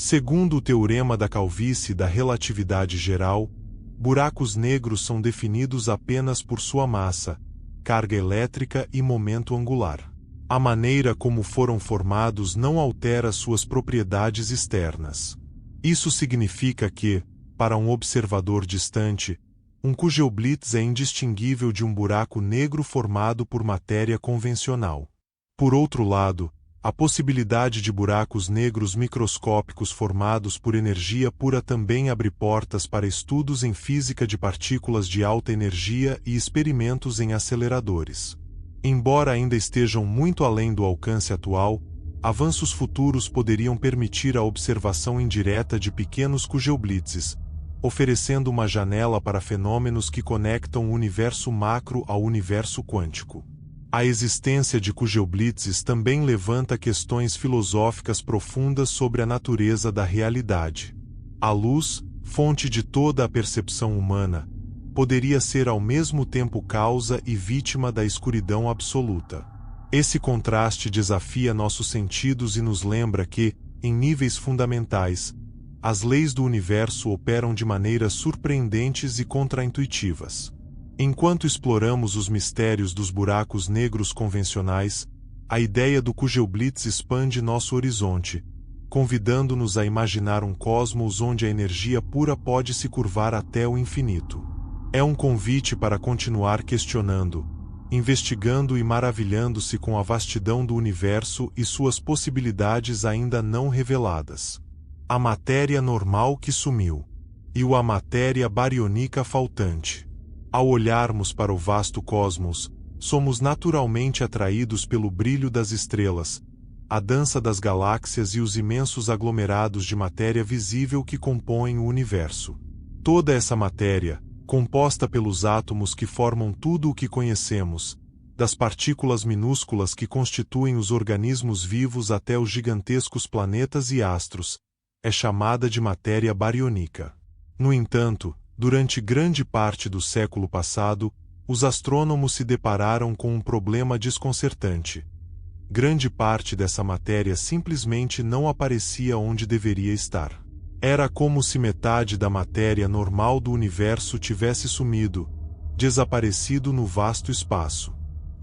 Segundo o teorema da calvície da relatividade geral, buracos negros são definidos apenas por sua massa, carga elétrica e momento angular. A maneira como foram formados não altera suas propriedades externas. Isso significa que, para um observador distante, um Kugelblitz é indistinguível de um buraco negro formado por matéria convencional. Por outro lado, a possibilidade de buracos negros microscópicos formados por energia pura também abre portas para estudos em física de partículas de alta energia e experimentos em aceleradores. Embora ainda estejam muito além do alcance atual, avanços futuros poderiam permitir a observação indireta de pequenos Kugelblitzes, oferecendo uma janela para fenômenos que conectam o universo macro ao universo quântico. A existência de Kugelblitzes também levanta questões filosóficas profundas sobre a natureza da realidade. A luz, fonte de toda a percepção humana, poderia ser ao mesmo tempo causa e vítima da escuridão absoluta. Esse contraste desafia nossos sentidos e nos lembra que, em níveis fundamentais, as leis do universo operam de maneiras surpreendentes e contraintuitivas. Enquanto exploramos os mistérios dos buracos negros convencionais, a ideia do Kugelblitz expande nosso horizonte, convidando-nos a imaginar um cosmos onde a energia pura pode se curvar até o infinito. É um convite para continuar questionando, investigando e maravilhando-se com a vastidão do universo e suas possibilidades ainda não reveladas. A matéria normal que sumiu, e a matéria bariônica faltante. Ao olharmos para o vasto cosmos, somos naturalmente atraídos pelo brilho das estrelas, a dança das galáxias e os imensos aglomerados de matéria visível que compõem o universo. Toda essa matéria, composta pelos átomos que formam tudo o que conhecemos, das partículas minúsculas que constituem os organismos vivos até os gigantescos planetas e astros, é chamada de matéria bariônica. No entanto, durante grande parte do século passado, os astrônomos se depararam com um problema desconcertante. Grande parte dessa matéria simplesmente não aparecia onde deveria estar. Era como se metade da matéria normal do universo tivesse sumido, desaparecido no vasto espaço.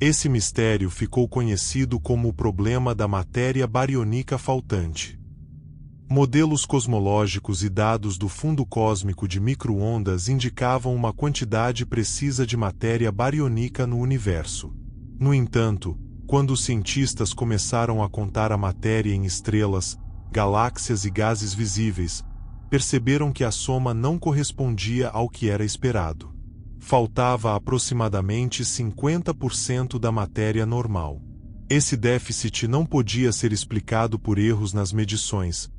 Esse mistério ficou conhecido como o problema da matéria bariônica faltante. Modelos cosmológicos e dados do fundo cósmico de micro-ondas indicavam uma quantidade precisa de matéria bariônica no universo. No entanto, quando os cientistas começaram a contar a matéria em estrelas, galáxias e gases visíveis, perceberam que a soma não correspondia ao que era esperado. Faltava aproximadamente 50% da matéria normal. Esse déficit não podia ser explicado por erros nas medições,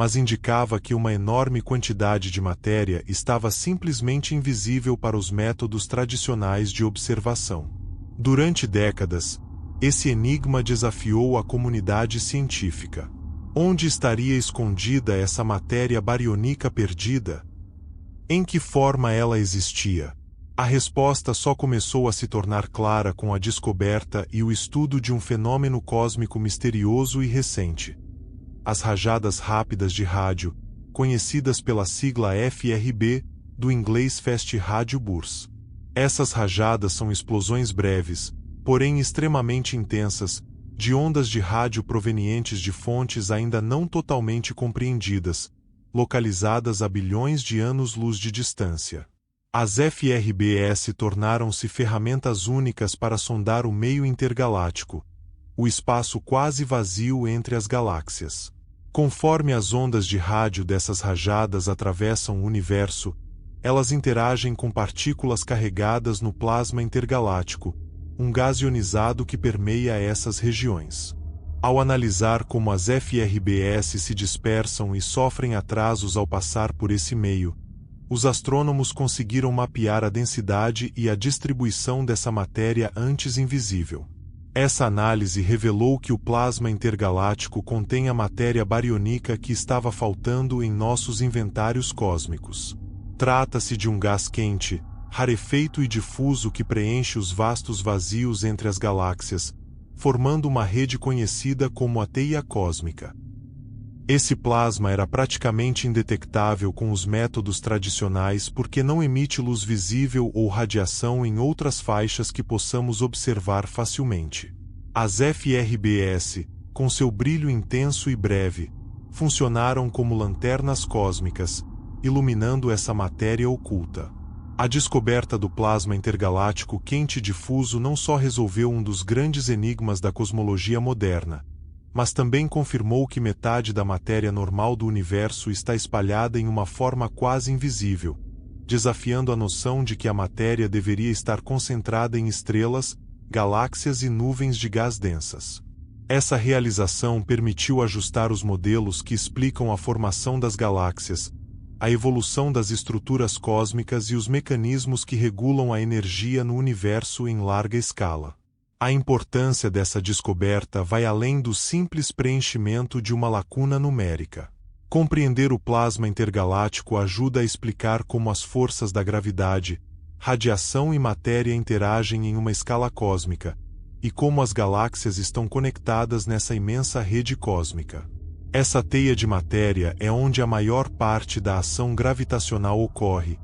mas indicava que uma enorme quantidade de matéria estava simplesmente invisível para os métodos tradicionais de observação. Durante décadas, esse enigma desafiou a comunidade científica. Onde estaria escondida essa matéria bariônica perdida? Em que forma ela existia? A resposta só começou a se tornar clara com a descoberta e o estudo de um fenômeno cósmico misterioso e recente. As rajadas rápidas de rádio, conhecidas pela sigla FRB, do inglês Fast Radio Bursts. Essas rajadas são explosões breves, porém extremamente intensas, de ondas de rádio provenientes de fontes ainda não totalmente compreendidas, localizadas a bilhões de anos-luz de distância. As FRBs tornaram-se ferramentas únicas para sondar o meio intergaláctico, o espaço quase vazio entre as galáxias. Conforme as ondas de rádio dessas rajadas atravessam o universo, elas interagem com partículas carregadas no plasma intergaláctico, um gás ionizado que permeia essas regiões. Ao analisar como as FRBs se dispersam e sofrem atrasos ao passar por esse meio, os astrônomos conseguiram mapear a densidade e a distribuição dessa matéria antes invisível. Essa análise revelou que o plasma intergaláctico contém a matéria bariônica que estava faltando em nossos inventários cósmicos. Trata-se de um gás quente, rarefeito e difuso que preenche os vastos vazios entre as galáxias, formando uma rede conhecida como a teia cósmica. Esse plasma era praticamente indetectável com os métodos tradicionais porque não emite luz visível ou radiação em outras faixas que possamos observar facilmente. As FRBS, com seu brilho intenso e breve, funcionaram como lanternas cósmicas, iluminando essa matéria oculta. A descoberta do plasma intergaláctico quente difuso não só resolveu um dos grandes enigmas da cosmologia moderna, mas também confirmou que metade da matéria normal do universo está espalhada em uma forma quase invisível, desafiando a noção de que a matéria deveria estar concentrada em estrelas, galáxias e nuvens de gás densas. Essa realização permitiu ajustar os modelos que explicam a formação das galáxias, a evolução das estruturas cósmicas e os mecanismos que regulam a energia no universo em larga escala. A importância dessa descoberta vai além do simples preenchimento de uma lacuna numérica. Compreender o plasma intergaláctico ajuda a explicar como as forças da gravidade, radiação e matéria interagem em uma escala cósmica, e como as galáxias estão conectadas nessa imensa rede cósmica. Essa teia de matéria é onde a maior parte da ação gravitacional ocorre,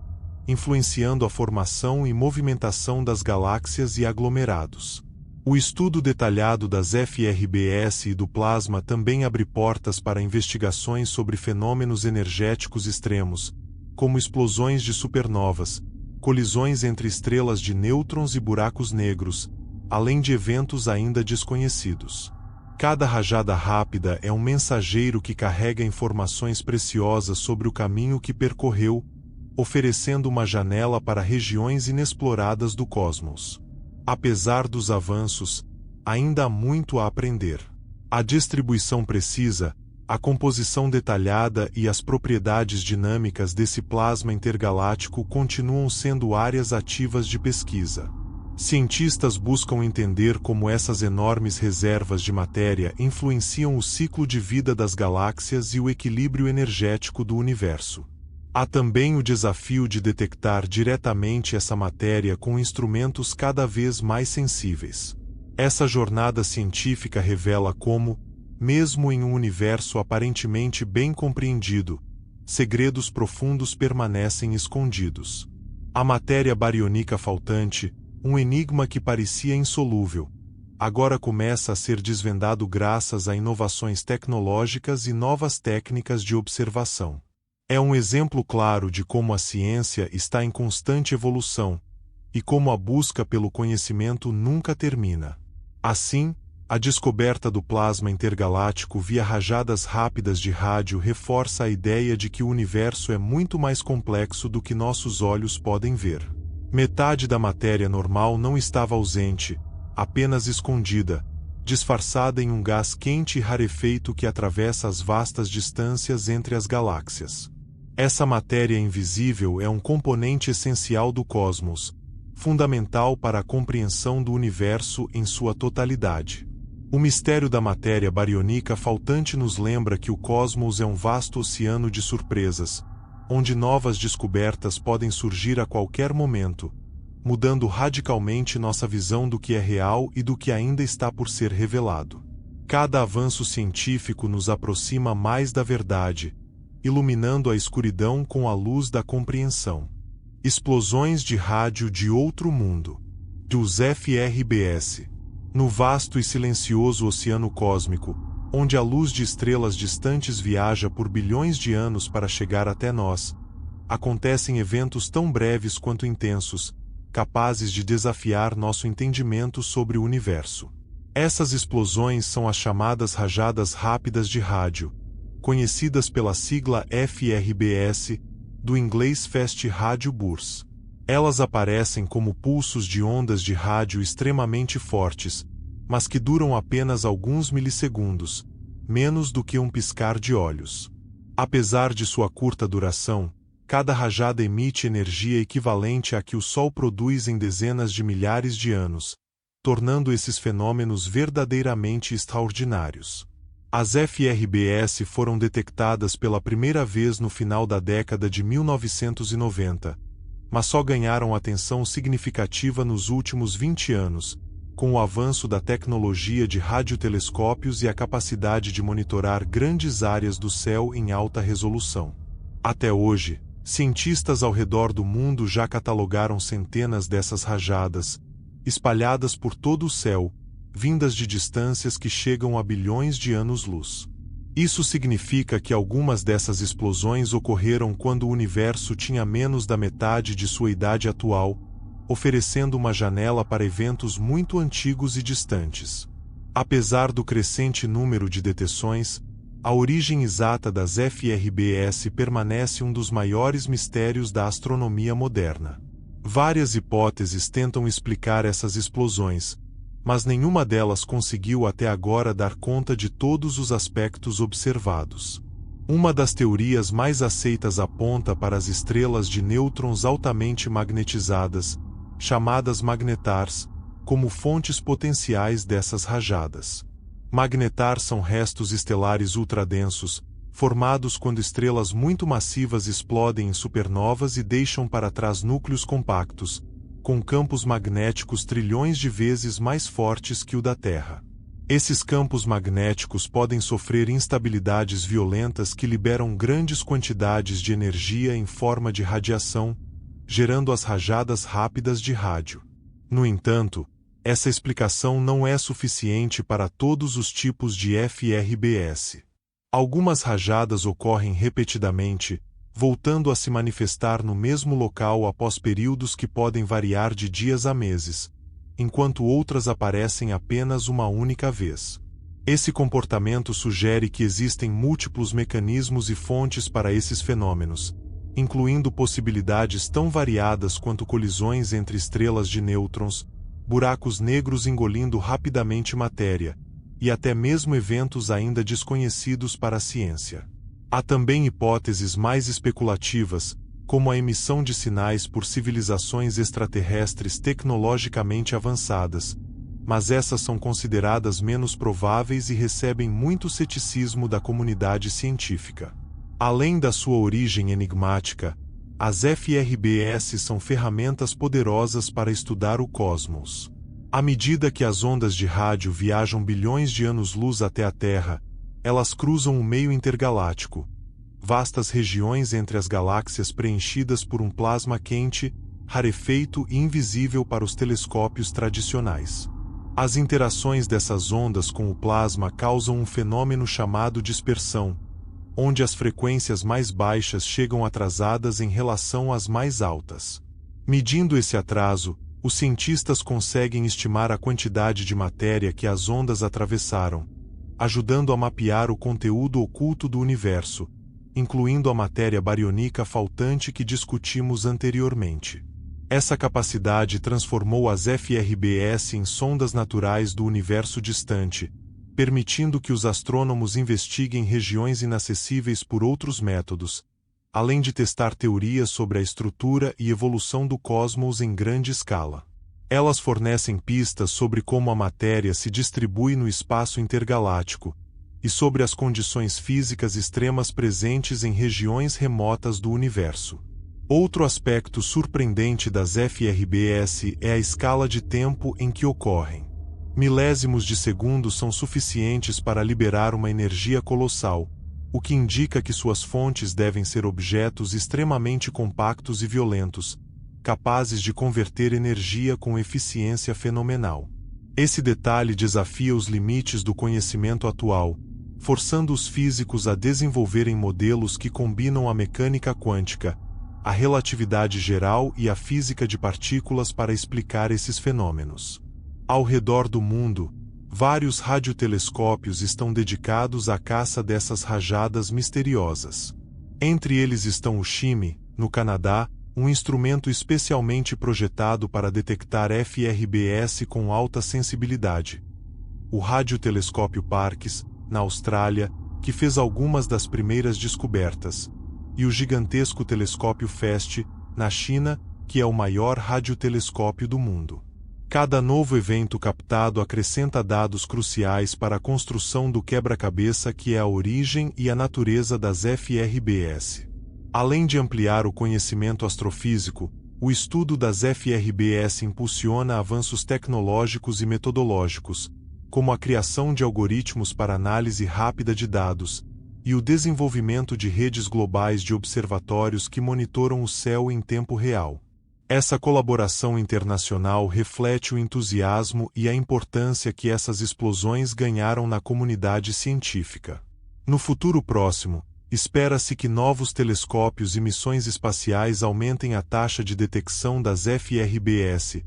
influenciando a formação e movimentação das galáxias e aglomerados. O estudo detalhado das FRBS e do plasma também abre portas para investigações sobre fenômenos energéticos extremos, como explosões de supernovas, colisões entre estrelas de nêutrons e buracos negros, além de eventos ainda desconhecidos. Cada rajada rápida é um mensageiro que carrega informações preciosas sobre o caminho que percorreu, oferecendo uma janela para regiões inexploradas do cosmos. Apesar dos avanços, ainda há muito a aprender. A distribuição precisa, a composição detalhada e as propriedades dinâmicas desse plasma intergaláctico continuam sendo áreas ativas de pesquisa. Cientistas buscam entender como essas enormes reservas de matéria influenciam o ciclo de vida das galáxias e o equilíbrio energético do universo. Há também o desafio de detectar diretamente essa matéria com instrumentos cada vez mais sensíveis. Essa jornada científica revela como, mesmo em um universo aparentemente bem compreendido, segredos profundos permanecem escondidos. A matéria bariônica faltante, um enigma que parecia insolúvel, agora começa a ser desvendado graças a inovações tecnológicas e novas técnicas de observação. É um exemplo claro de como a ciência está em constante evolução, e como a busca pelo conhecimento nunca termina. Assim, a descoberta do plasma intergaláctico via rajadas rápidas de rádio reforça a ideia de que o universo é muito mais complexo do que nossos olhos podem ver. Metade da matéria normal não estava ausente, apenas escondida, disfarçada em um gás quente e rarefeito que atravessa as vastas distâncias entre as galáxias. Essa matéria invisível é um componente essencial do cosmos, fundamental para a compreensão do universo em sua totalidade. O mistério da matéria bariônica faltante nos lembra que o cosmos é um vasto oceano de surpresas, onde novas descobertas podem surgir a qualquer momento, mudando radicalmente nossa visão do que é real e do que ainda está por ser revelado. Cada avanço científico nos aproxima mais da verdade, iluminando a escuridão com a luz da compreensão. Explosões de rádio de outro mundo. Dos FRBS. No vasto e silencioso oceano cósmico, onde a luz de estrelas distantes viaja por bilhões de anos para chegar até nós, acontecem eventos tão breves quanto intensos, capazes de desafiar nosso entendimento sobre o universo. Essas explosões são as chamadas rajadas rápidas de rádio, conhecidas pela sigla FRBS, do inglês Fast Radio Bursts. Elas aparecem como pulsos de ondas de rádio extremamente fortes, mas que duram apenas alguns milissegundos, menos do que um piscar de olhos. Apesar de sua curta duração, cada rajada emite energia equivalente à que o Sol produz em dezenas de milhares de anos, tornando esses fenômenos verdadeiramente extraordinários. As FRBS foram detectadas pela primeira vez no final da década de 1990, mas só ganharam atenção significativa nos últimos 20 anos, com o avanço da tecnologia de radiotelescópios e a capacidade de monitorar grandes áreas do céu em alta resolução. Até hoje, cientistas ao redor do mundo já catalogaram centenas dessas rajadas, espalhadas por todo o céu, vindas de distâncias que chegam a bilhões de anos-luz. Isso significa que algumas dessas explosões ocorreram quando o universo tinha menos da metade de sua idade atual, oferecendo uma janela para eventos muito antigos e distantes. Apesar do crescente número de detecções, a origem exata das FRBS permanece um dos maiores mistérios da astronomia moderna. Várias hipóteses tentam explicar essas explosões, mas nenhuma delas conseguiu até agora dar conta de todos os aspectos observados. Uma das teorias mais aceitas aponta para as estrelas de nêutrons altamente magnetizadas, chamadas magnetars, como fontes potenciais dessas rajadas. Magnetars são restos estelares ultradensos, formados quando estrelas muito massivas explodem em supernovas e deixam para trás núcleos compactos, com campos magnéticos trilhões de vezes mais fortes que o da Terra. Esses campos magnéticos podem sofrer instabilidades violentas que liberam grandes quantidades de energia em forma de radiação, gerando as rajadas rápidas de rádio. No entanto, essa explicação não é suficiente para todos os tipos de FRBS. Algumas rajadas ocorrem repetidamente, voltando a se manifestar no mesmo local após períodos que podem variar de dias a meses, enquanto outras aparecem apenas uma única vez. Esse comportamento sugere que existem múltiplos mecanismos e fontes para esses fenômenos, incluindo possibilidades tão variadas quanto colisões entre estrelas de nêutrons, buracos negros engolindo rapidamente matéria, e até mesmo eventos ainda desconhecidos para a ciência. Há também hipóteses mais especulativas, como a emissão de sinais por civilizações extraterrestres tecnologicamente avançadas, mas essas são consideradas menos prováveis e recebem muito ceticismo da comunidade científica. Além da sua origem enigmática, as FRBS são ferramentas poderosas para estudar o cosmos. À medida que as ondas de rádio viajam bilhões de anos-luz até a Terra, elas cruzam o meio intergaláctico, vastas regiões entre as galáxias preenchidas por um plasma quente, rarefeito e invisível para os telescópios tradicionais. As interações dessas ondas com o plasma causam um fenômeno chamado dispersão, onde as frequências mais baixas chegam atrasadas em relação às mais altas. Medindo esse atraso, os cientistas conseguem estimar a quantidade de matéria que as ondas atravessaram, ajudando a mapear o conteúdo oculto do universo, incluindo a matéria bariônica faltante que discutimos anteriormente. Essa capacidade transformou as FRBS em sondas naturais do universo distante, permitindo que os astrônomos investiguem regiões inacessíveis por outros métodos, além de testar teorias sobre a estrutura e evolução do cosmos em grande escala. Elas fornecem pistas sobre como a matéria se distribui no espaço intergaláctico e sobre as condições físicas extremas presentes em regiões remotas do universo. Outro aspecto surpreendente das FRBS é a escala de tempo em que ocorrem. Milésimos de segundos são suficientes para liberar uma energia colossal, o que indica que suas fontes devem ser objetos extremamente compactos e violentos, capazes de converter energia com eficiência fenomenal. Esse detalhe desafia os limites do conhecimento atual, forçando os físicos a desenvolverem modelos que combinam a mecânica quântica, a relatividade geral e a física de partículas para explicar esses fenômenos. Ao redor do mundo, vários radiotelescópios estão dedicados à caça dessas rajadas misteriosas. Entre eles estão o CHIME, no Canadá, um instrumento especialmente projetado para detectar FRBS com alta sensibilidade. O Radiotelescópio Parkes, na Austrália, que fez algumas das primeiras descobertas, e o gigantesco telescópio FEST, na China, que é o maior radiotelescópio do mundo. Cada novo evento captado acrescenta dados cruciais para a construção do quebra-cabeça que é a origem e a natureza das FRBS. Além de ampliar o conhecimento astrofísico, O estudo das FRBS impulsiona avanços tecnológicos e metodológicos, como a criação de algoritmos para análise rápida de dados, e o desenvolvimento de redes globais de observatórios que monitoram o céu em tempo real. Essa colaboração internacional reflete o entusiasmo e a importância que essas explosões ganharam na comunidade científica. No futuro próximo, espera-se que novos telescópios e missões espaciais aumentem a taxa de detecção das FRBS,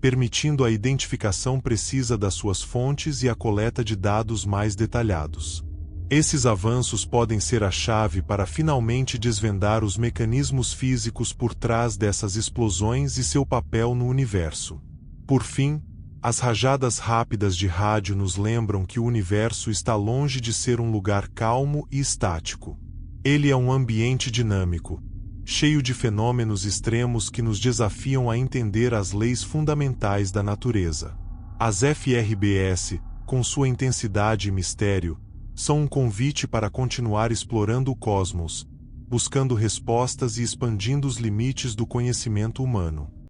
permitindo a identificação precisa das suas fontes e a coleta de dados mais detalhados. Esses avanços podem ser a chave para finalmente desvendar os mecanismos físicos por trás dessas explosões e seu papel no universo. Por fim, as rajadas rápidas de rádio nos lembram que o universo está longe de ser um lugar calmo e estático. Ele é um ambiente dinâmico, cheio de fenômenos extremos que nos desafiam a entender as leis fundamentais da natureza. As FRBS, com sua intensidade e mistério, são um convite para continuar explorando o cosmos, buscando respostas e expandindo os limites do conhecimento humano.